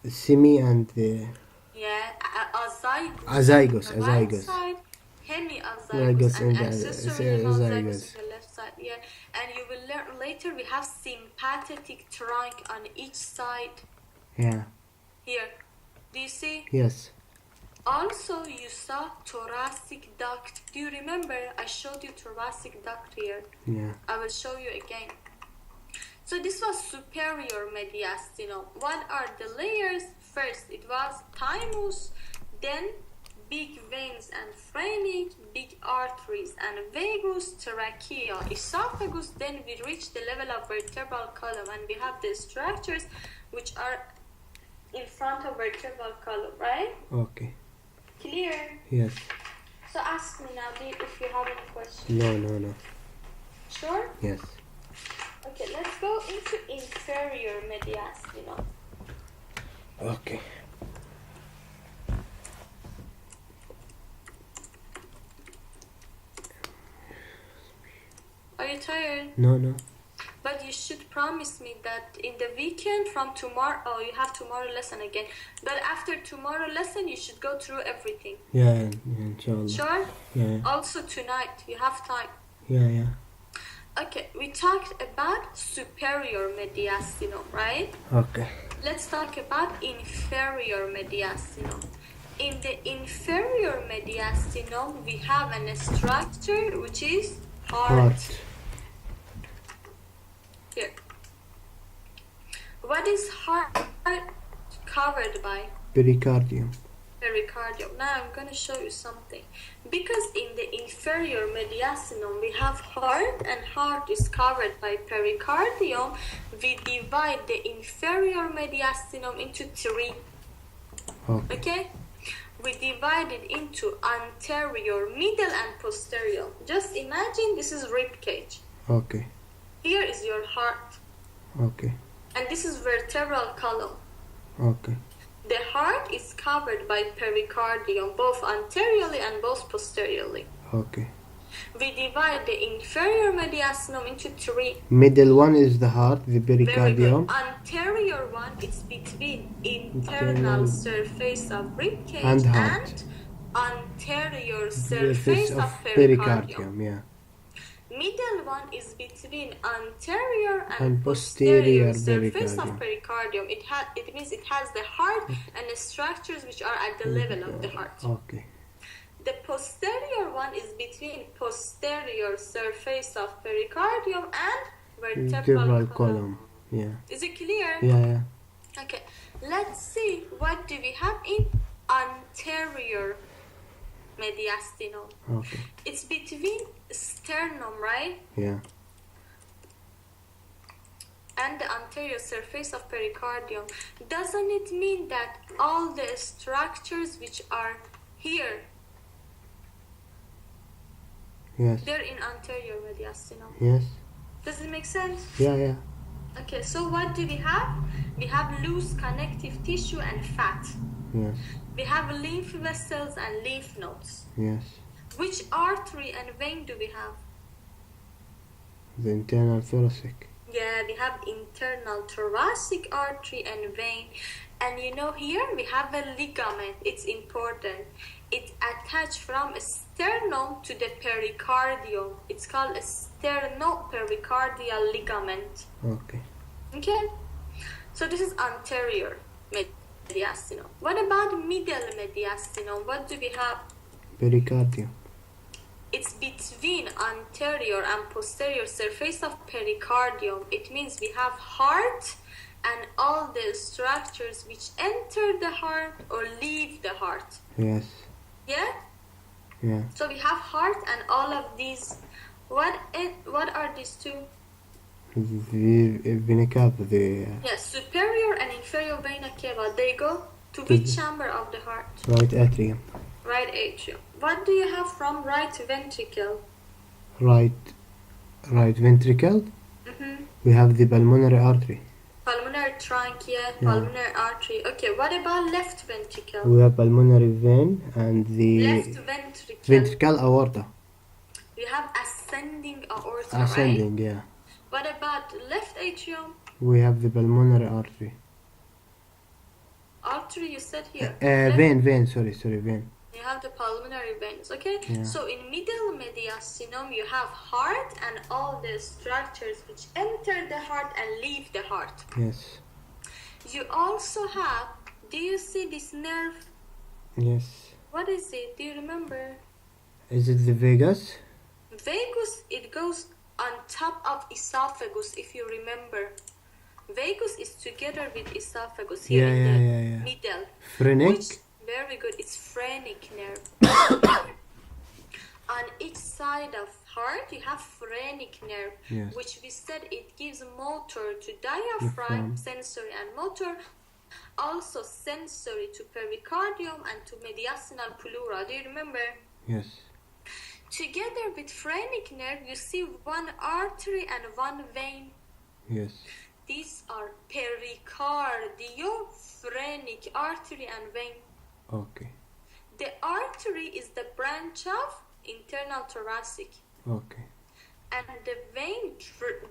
S1: Semi and the.
S2: Yeah, azygos.
S1: Azygos.
S2: On the right side, hemiazygos and accessory azygos on the left side. Yeah, and you will learn later we have sympathetic trunk on each side.
S1: Yeah.
S2: Here, do you see?
S1: Yes.
S2: Also, you saw thoracic duct. Do you remember? I showed you thoracic duct here.
S1: Yeah.
S2: I will show you again. So this was superior mediastinum. What are the layers? First, it was thymus, then big veins and phrenic, big arteries and vagus, trachea, esophagus. Then we reach the level of vertebral column and we have the structures which are in front of vertebral column, right?
S1: Okay.
S2: Clear?
S1: Yes.
S2: So ask me now if you have any questions.
S1: No.
S2: Sure?
S1: Yes.
S2: Okay, let's go into inferior mediastinum.
S1: Okay.
S2: Are you tired?
S1: No.
S2: But you should promise me that in the weekend from tomorrow, you have tomorrow lesson again. But after tomorrow lesson, you should go through everything.
S1: Yeah, inshallah.
S2: Sure?
S1: Yeah.
S2: Also tonight, you have time.
S1: Yeah.
S2: Okay, we talked about superior mediastinum, right?
S1: Okay.
S2: Let's talk about inferior mediastinum. In the inferior mediastinum, we have a structure which is heart. Here. What is heart covered by?
S1: Pericardium.
S2: Pericardium. Now I'm going to show you something. Because in the inferior mediastinum we have heart, and heart is covered by pericardium, we divide the inferior mediastinum into three. Okay? We divide it into anterior, middle, and posterior. Just imagine this is rib cage.
S1: Okay.
S2: Here is your heart.
S1: Okay.
S2: And this is vertebral column.
S1: Okay.
S2: The heart is covered by pericardium, both anteriorly and both posteriorly.
S1: Okay.
S2: We divide the inferior mediastinum into three.
S1: Middle one is the heart, the pericardium.
S2: Anterior one is between internal surface of rib cage
S1: and heart.
S2: And anterior surface of pericardium.
S1: Yeah.
S2: Middle one is between anterior
S1: and posterior
S2: surface of pericardium. It means it has the heart and the structures which are at the level of the heart.
S1: Okay.
S2: The posterior one is between posterior surface of pericardium and vertebral column.
S1: Yeah.
S2: Is it clear?
S1: Yeah.
S2: Okay. Let's see what do we have in anterior mediastinum.
S1: Okay.
S2: It's between sternum, right?
S1: Yeah.
S2: And the anterior surface of pericardium. Doesn't it mean that all the structures which are here,
S1: yes,
S2: they're in anterior mediastinum?
S1: Yes.
S2: Does it make sense?
S1: Yeah.
S2: Okay, so what do we have? We have loose connective tissue and fat.
S1: Yes.
S2: We have lymph vessels and lymph nodes.
S1: Yes.
S2: Which artery and vein do we have?
S1: The internal thoracic.
S2: Yeah, we have internal thoracic artery and vein. And you know, here we have a ligament. It's important. It attached from sternum to the pericardium. It's called a sternopericardial ligament. Okay? So this is anterior mediastinum. What about middle mediastinum? What do we have?
S1: Pericardium.
S2: It's between anterior and posterior surface of pericardium. It means we have heart and all the structures which enter the heart or leave the heart.
S1: Yes.
S2: Yeah?
S1: Yeah.
S2: So we have heart and all of these. What are these two?
S1: The vena cava.
S2: Yes, superior and inferior vena cava. They go to which chamber of the heart?
S1: Right atrium.
S2: Right atrium. What do you have from right ventricle?
S1: Right ventricle? We have the pulmonary artery.
S2: Pulmonary trachea, pulmonary artery. Okay, what about left ventricle?
S1: We have pulmonary vein and the
S2: left
S1: ventricle aorta.
S2: We have ascending aorta,
S1: Ascending,
S2: right?
S1: yeah.
S2: What about left atrium?
S1: We have the pulmonary artery.
S2: Artery, you said here.
S1: Vein. Sorry, vein.
S2: You have the pulmonary veins, okay?
S1: Yeah.
S2: So in middle mediastinum, you have heart and all the structures which enter the heart and leave the heart.
S1: Yes.
S2: You also have, do you see this nerve?
S1: Yes.
S2: What is it? Do you remember?
S1: Is it the vagus?
S2: Vagus, it goes on top of esophagus, if you remember. Vagus is together with esophagus here in the middle.
S1: Phrenic?
S2: Very good. It's phrenic nerve. On each side of heart, you have phrenic nerve, which we said it gives motor to diaphragm, sensory and motor, also sensory to pericardium and to mediastinal pleura. Do you remember?
S1: Yes.
S2: Together with phrenic nerve, you see one artery and one vein.
S1: Yes.
S2: These are pericardio-phrenic artery and vein.
S1: Okay.
S2: The artery is the branch of internal thoracic.
S1: Okay.
S2: And the vein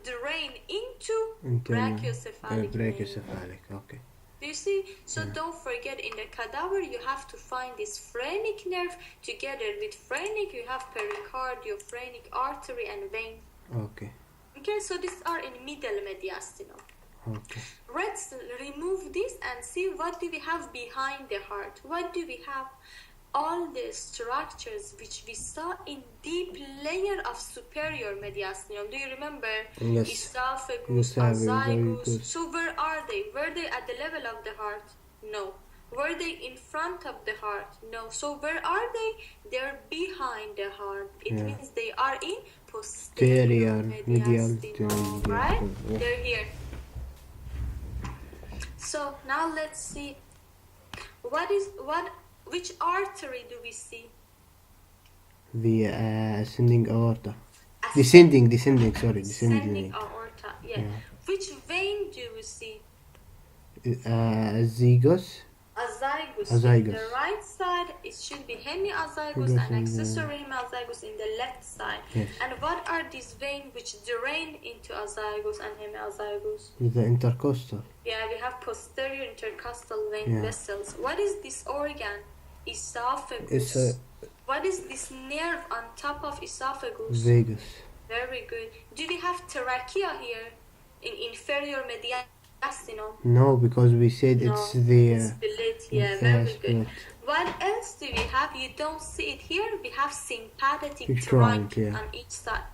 S2: drain into
S1: internal
S2: brachiocephalic.
S1: Brachiocephalic, okay.
S2: Do you see? So don't forget, in the cadaver you have to find this phrenic nerve. Together with phrenic you have pericardial, phrenic artery and vein.
S1: Okay.
S2: Okay, so these are in middle mediastinum.
S1: Okay.
S2: Let's remove this and see what do we have behind the heart. What do we have? All the structures which we saw in deep layer of superior mediastinum. Do you remember?
S1: Yes.
S2: Esophagus,
S1: Very
S2: azygos.
S1: good.
S2: So where are they? Were they at the level of the heart? No. Were they in front of the heart? No. So where are they? They're behind the heart. It means they are in posterior mediastinum, right?
S1: Yeah.
S2: They're here. So now let's see which artery do we see?
S1: The ascending aorta. Descending, sorry.
S2: Descending aorta, yeah. Which vein do we see?
S1: Azygos.
S2: Azygos.
S1: Azygos.
S2: In the right side, it should be hemiazygos and accessory hemazygos in the left side.
S1: Yes.
S2: And what are these veins which drain into azygos and hemiazygos?
S1: The intercostal.
S2: Yeah, we have posterior intercostal vein vessels. What is this organ? Esophagus. What is this nerve on top of esophagus?
S1: Vagus.
S2: Very good. Do we have trachea here in inferior mediastinum?
S1: No, because we said it's the...
S2: it's split. Yeah, very good. What else do we have? You don't see it here. We have sympathetic trunk on each side.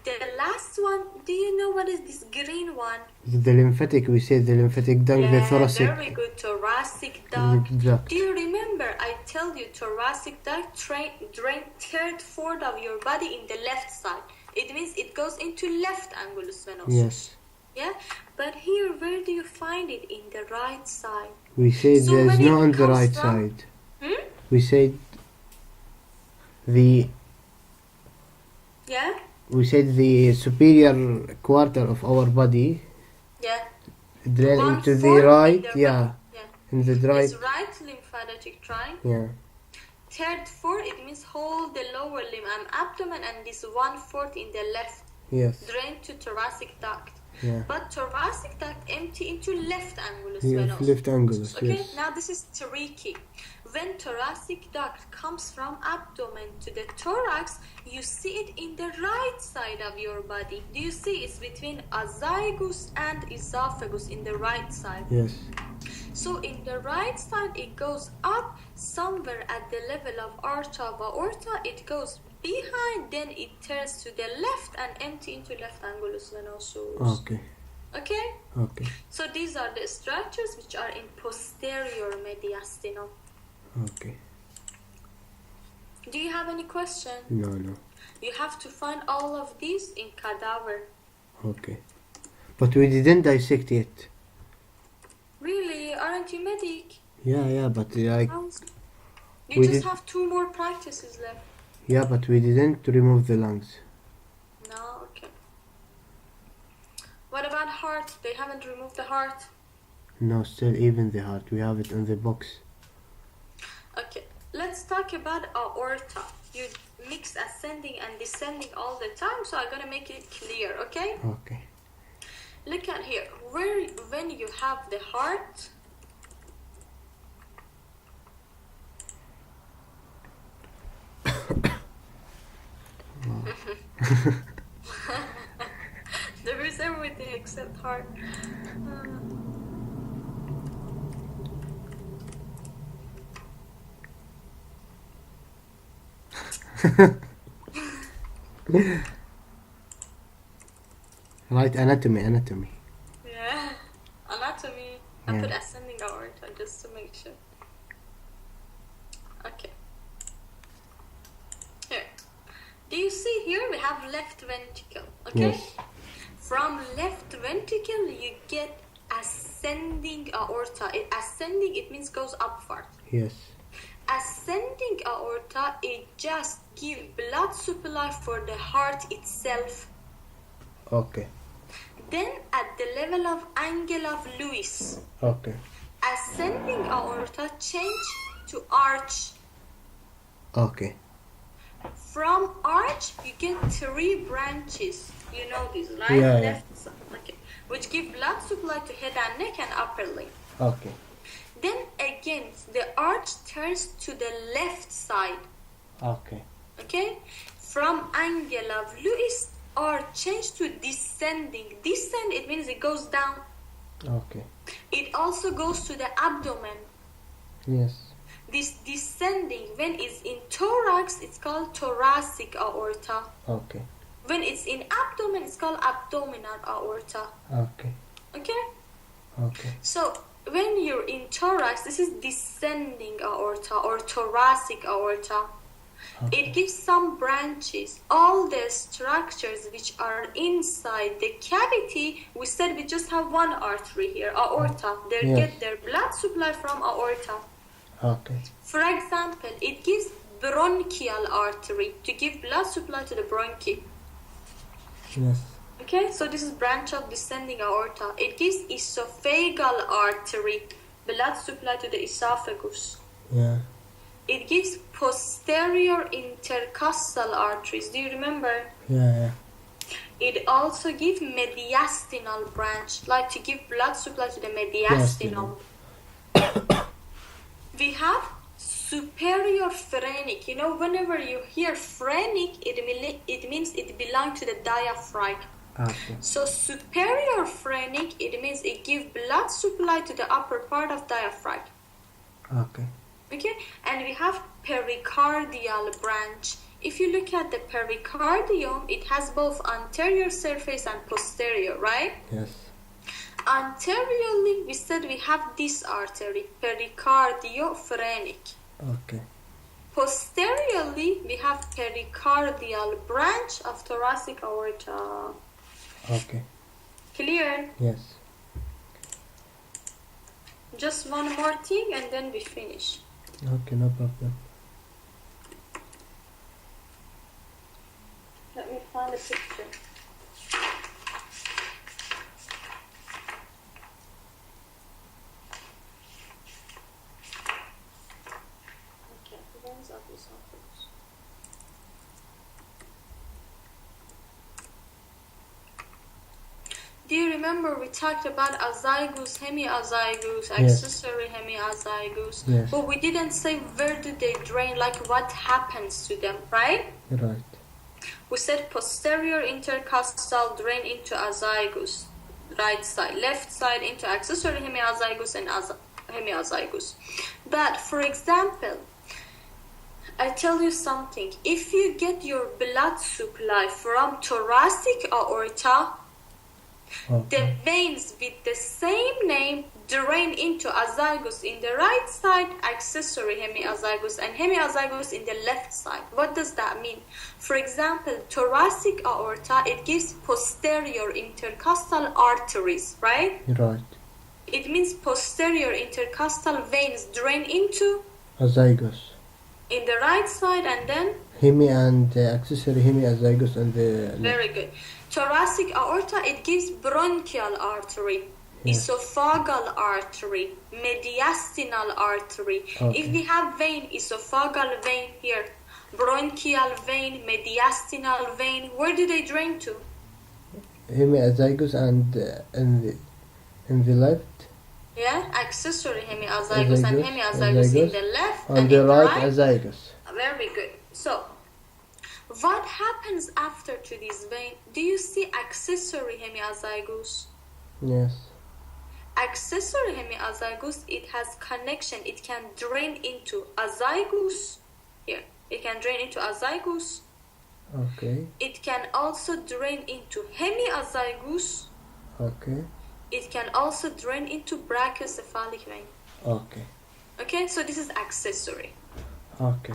S2: The last one, do you know what is this green one?
S1: The lymphatic, we said the lymphatic duct, the thoracic.
S2: Very good, thoracic duct. Do you remember I tell you thoracic duct drain third-fourth of your body in the left side. It means it goes into left angulus venosus.
S1: Yes.
S2: Yeah, but here, where do you find it? In the right side.
S1: We said
S2: So
S1: there's
S2: when
S1: not
S2: it
S1: on the
S2: comes
S1: right
S2: from-
S1: side. We said the...
S2: Yeah?
S1: We said the superior quarter of our body
S2: Yeah.
S1: drain
S2: One
S1: into the
S2: fourth
S1: right,
S2: in the
S1: yeah. In the right,
S2: It's right lymphatic tract.
S1: yeah.
S2: Third fourth, it means hold the lower limb and abdomen, and this 1/4 in the left
S1: Yes.
S2: drain to thoracic duct.
S1: Yeah.
S2: But thoracic duct empty into left angulus
S1: Yeah,
S2: venosus.
S1: left angulus,
S2: Okay,
S1: yes.
S2: now this is tricky. When thoracic duct comes from abdomen to the thorax, you see it in the right side of your body. Do you see? It's between azygos and esophagus in the right side.
S1: Yes.
S2: So in the right side, it goes up somewhere at the level of arch of aorta. It goes behind, then it turns to the left and empty into left angulus venosus.
S1: Okay.
S2: Okay?
S1: Okay.
S2: So these are the structures which are in posterior mediastinum.
S1: Okay.
S2: Do you have any question?
S1: No.
S2: You have to find all of these in cadaver.
S1: Okay. But we didn't dissect yet.
S2: Really? Aren't you medic?
S1: Yeah, but like...
S2: You
S1: We
S2: just
S1: did-
S2: have 2 more practices left.
S1: Yeah, but we didn't remove the lungs.
S2: No, okay. What about heart? They haven't removed the heart.
S1: No, still even the heart. We have it on the box.
S2: Okay, let's talk about aorta. You mix ascending and descending all the time, so I'm gonna make it clear, okay?
S1: Okay.
S2: Look at here. When you have the heart, there is everything except heart.
S1: Right, anatomy.
S2: Yeah, anatomy. I
S1: Yeah.
S2: put ascending aorta just to make sure. Okay. Here. Do you see here we have left ventricle? Okay.
S1: Yes.
S2: From left ventricle you get ascending aorta. Ascending, it means goes upward.
S1: Yes.
S2: Ascending aorta, it just give blood supply for the heart itself.
S1: Okay.
S2: Then at the level of angle of Lewis,
S1: Okay.
S2: ascending aorta change to arch.
S1: Okay.
S2: From arch, you get 3 branches. You know this, right?
S1: Yeah, yeah.
S2: Left side. Okay. Which give blood supply to head and neck and upper limb.
S1: Okay.
S2: Then again, the arch turns to the left side.
S1: Okay.
S2: Okay? From angle of Lewis, arch change to descending. Descend, it means it goes down.
S1: Okay.
S2: It also goes to the abdomen.
S1: Yes.
S2: This descending, when it's in thorax, it's called thoracic aorta.
S1: Okay.
S2: When it's in abdomen, it's called abdominal aorta.
S1: Okay.
S2: Okay?
S1: Okay.
S2: So, when you're in thorax, this is descending aorta or thoracic aorta.
S1: Okay.
S2: It gives some branches. All the structures which are inside the cavity, we said we just have one artery here, aorta. They
S1: Yes.
S2: get their blood supply from aorta.
S1: Okay.
S2: For example, it gives bronchial artery to give blood supply to the bronchi.
S1: Yes.
S2: Okay, so this is branch of descending aorta. It gives esophageal artery, blood supply to the esophagus.
S1: Yeah.
S2: It gives posterior intercostal arteries. Do you remember?
S1: Yeah.
S2: It also gives mediastinal branch, like to give blood supply to the mediastinum. We have superior phrenic. You know, whenever you hear phrenic, it means it belongs to the diaphragm.
S1: Okay.
S2: So superior phrenic, it means it gives blood supply to the upper part of diaphragm.
S1: Okay.
S2: Okay, and we have pericardial branch. If you look at the pericardium, it has both anterior surface and posterior, right?
S1: Yes.
S2: Anteriorly, we said we have this artery, pericardiophrenik.
S1: Okay.
S2: Posteriorly, we have pericardial branch of thoracic aorta.
S1: Okay.
S2: Clear?
S1: Yes.
S2: Just one more thing and then we finish.
S1: Okay, no problem.
S2: Let me find a picture. Okay, veins of esophagus. Do you remember we talked about azygous, hemiazygous, accessory hemiazygous?
S1: Yes.
S2: But we didn't say where do they drain, like what happens to them, right?
S1: Right.
S2: We said posterior intercostal drain into azygous, right side, left side into accessory hemiazygous and hemiazygous. But for example, I tell you something. If you get your blood supply from thoracic aorta,
S1: Okay.
S2: the veins with the same name drain into azygous in the right side, accessory hemiazygous, and hemiazygous in the left side. What does that mean? For example, thoracic aorta, it gives posterior intercostal arteries, right?
S1: Right.
S2: It means posterior intercostal veins drain into
S1: Azygous.
S2: in the right side and then
S1: Hemi and accessory hemiazygous and the
S2: very good. Thoracic aorta, it gives bronchial artery,
S1: Yes.
S2: esophageal artery, mediastinal artery.
S1: Okay.
S2: If we have vein, esophageal vein here, bronchial vein, mediastinal vein, where do they drain to?
S1: hemiazygous and in the left,
S2: Yeah, accessory hemiazygous and
S1: Azygous,
S2: hemiazygous in
S1: azygous.
S2: the left
S1: on
S2: and
S1: the
S2: in
S1: right
S2: the right.
S1: azygous.
S2: Very good. So, what happens after to this vein? Do you see accessory hemiazygous?
S1: Yes.
S2: Accessory hemiazygous, it has connection. It can drain into azygous. Here, it can drain into azygous.
S1: Okay.
S2: It can also drain into hemiazygous.
S1: Okay.
S2: It can also drain into brachiocephalic vein.
S1: Okay.
S2: Okay, so this is accessory.
S1: Okay.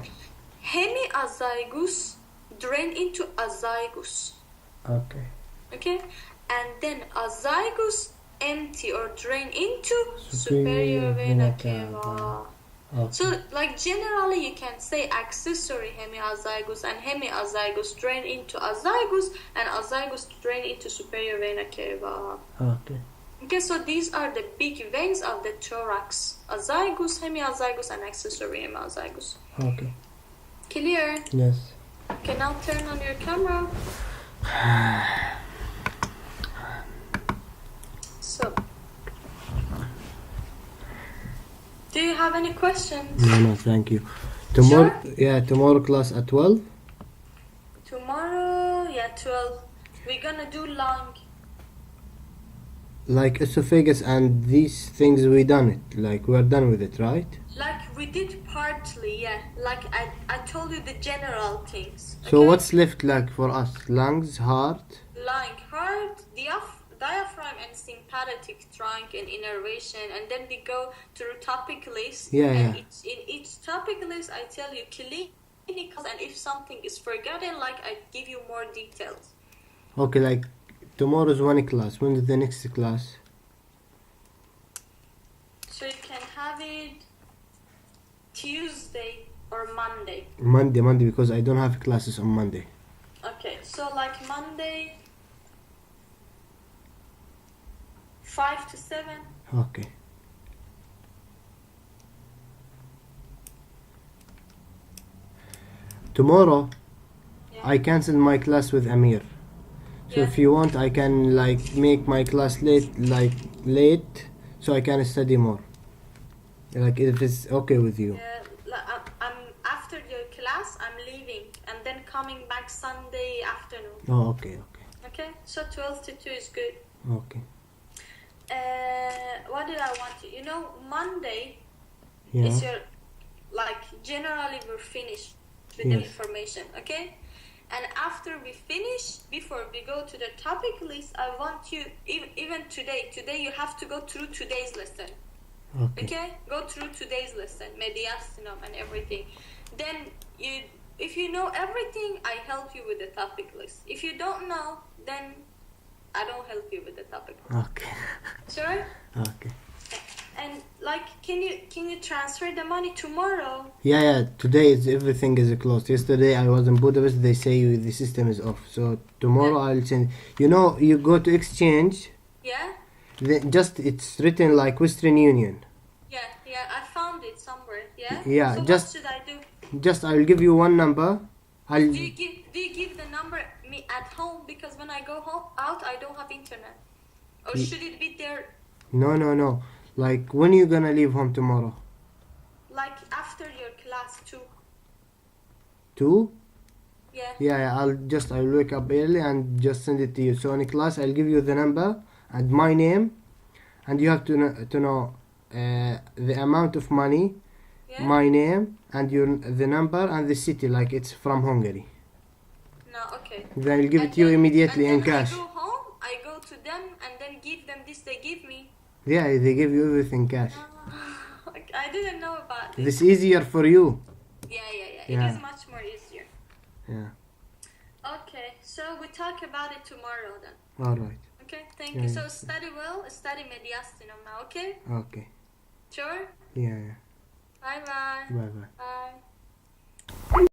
S2: Hemiazygous drain into azygous.
S1: Okay.
S2: Okay, and then azygous empty or drain into
S1: Superior
S2: superior vena
S1: vena
S2: cava.
S1: cava. Okay.
S2: So, like generally, you can say accessory hemiazygous and hemiazygous drain into azygous, and azygous drain into superior vena cava.
S1: Okay.
S2: Okay, so these are the big veins of the thorax: azygous, hemiazygous, and accessory hemiazygous.
S1: Okay.
S2: Clear?
S1: Yes.
S2: Okay, now turn on your camera. So, Do you have any questions?
S1: No, thank you. Tomorrow,
S2: Sure.
S1: yeah, tomorrow class at 12.
S2: Tomorrow, yeah, 12. We're gonna do lung.
S1: Like esophagus and these things, we done it. Like we're done with it, right?
S2: Like we did partly, yeah. Like I told you the general things.
S1: So
S2: okay?
S1: what's left like for us? Lungs, heart.
S2: Lung, heart, diaphragm, and sympathetic trunk and innervation, and then we go through topic list.
S1: Yeah,
S2: and
S1: yeah.
S2: in each topic list, I tell you clinicals, and if something is forgotten, like I give you more details.
S1: Okay, like tomorrow's one class. When is the next class?
S2: So you can have it Tuesday or Monday.
S1: Monday, because I don't have classes on Monday.
S2: Okay, so like Monday, 5 to 7.
S1: Okay. Tomorrow,
S2: Yeah.
S1: I cancelled my class with Amir. So
S2: Yeah.
S1: if you want, I can like make my class late, so I can study more. Like if it's okay with you.
S2: I'm after your class. I'm leaving and then coming back Sunday afternoon.
S1: Oh, okay.
S2: Okay, so 12 to 2 is good.
S1: Okay.
S2: What did I want to? You know, Monday
S1: Yeah.
S2: is your like generally we're finished with the
S1: Yes.
S2: information. Okay. And after we finish, before we go to the topic list, I want you, even today you have to go through today's lesson.
S1: Okay.
S2: Okay? Go through today's lesson, mediastnum and everything. Then, if you know everything, I help you with the topic list. If you don't know, then I don't help you with the topic list.
S1: Okay.
S2: Sure?
S1: Okay.
S2: And like, can you transfer the money tomorrow?
S1: Yeah. Today everything is closed. Yesterday I was in Budapest. They say the system is off. So tomorrow
S2: Yeah.
S1: I'll send. You know, you go to exchange.
S2: Yeah?
S1: Just it's written like Western Union.
S2: Yeah, I found it somewhere. Yeah?
S1: Yeah,
S2: So
S1: just-
S2: what should I do?
S1: Just I'll give you one number.
S2: Do you give the number me at home? Because when I go out, I don't have internet. Or should it be there
S1: No. Like when you gonna leave home tomorrow?
S2: like after your class too?
S1: 2?
S2: Yeah.
S1: Yeah. I'll wake up early and just send it to you. So in class I'll give you the number and my name, and you have to know the amount of money,
S2: Yeah?
S1: my name, and the number and the city. Like it's from Hungary.
S2: No, okay.
S1: Then I'll give it to you immediately in cash.
S2: I go home, I go to them and then give them this they give me.
S1: Yeah, they give you everything cash.
S2: I didn't know about this.
S1: This easier for you.
S2: Yeah.
S1: Yeah.
S2: It is much more easier.
S1: Yeah.
S2: Okay, so we talk about it tomorrow then.
S1: All right.
S2: Okay, thank
S1: Yeah,
S2: you. So
S1: yeah.
S2: study well, study mediastinum now, okay?
S1: Okay.
S2: Sure?
S1: Yeah.
S2: Bye bye.
S1: Bye.
S2: Bye.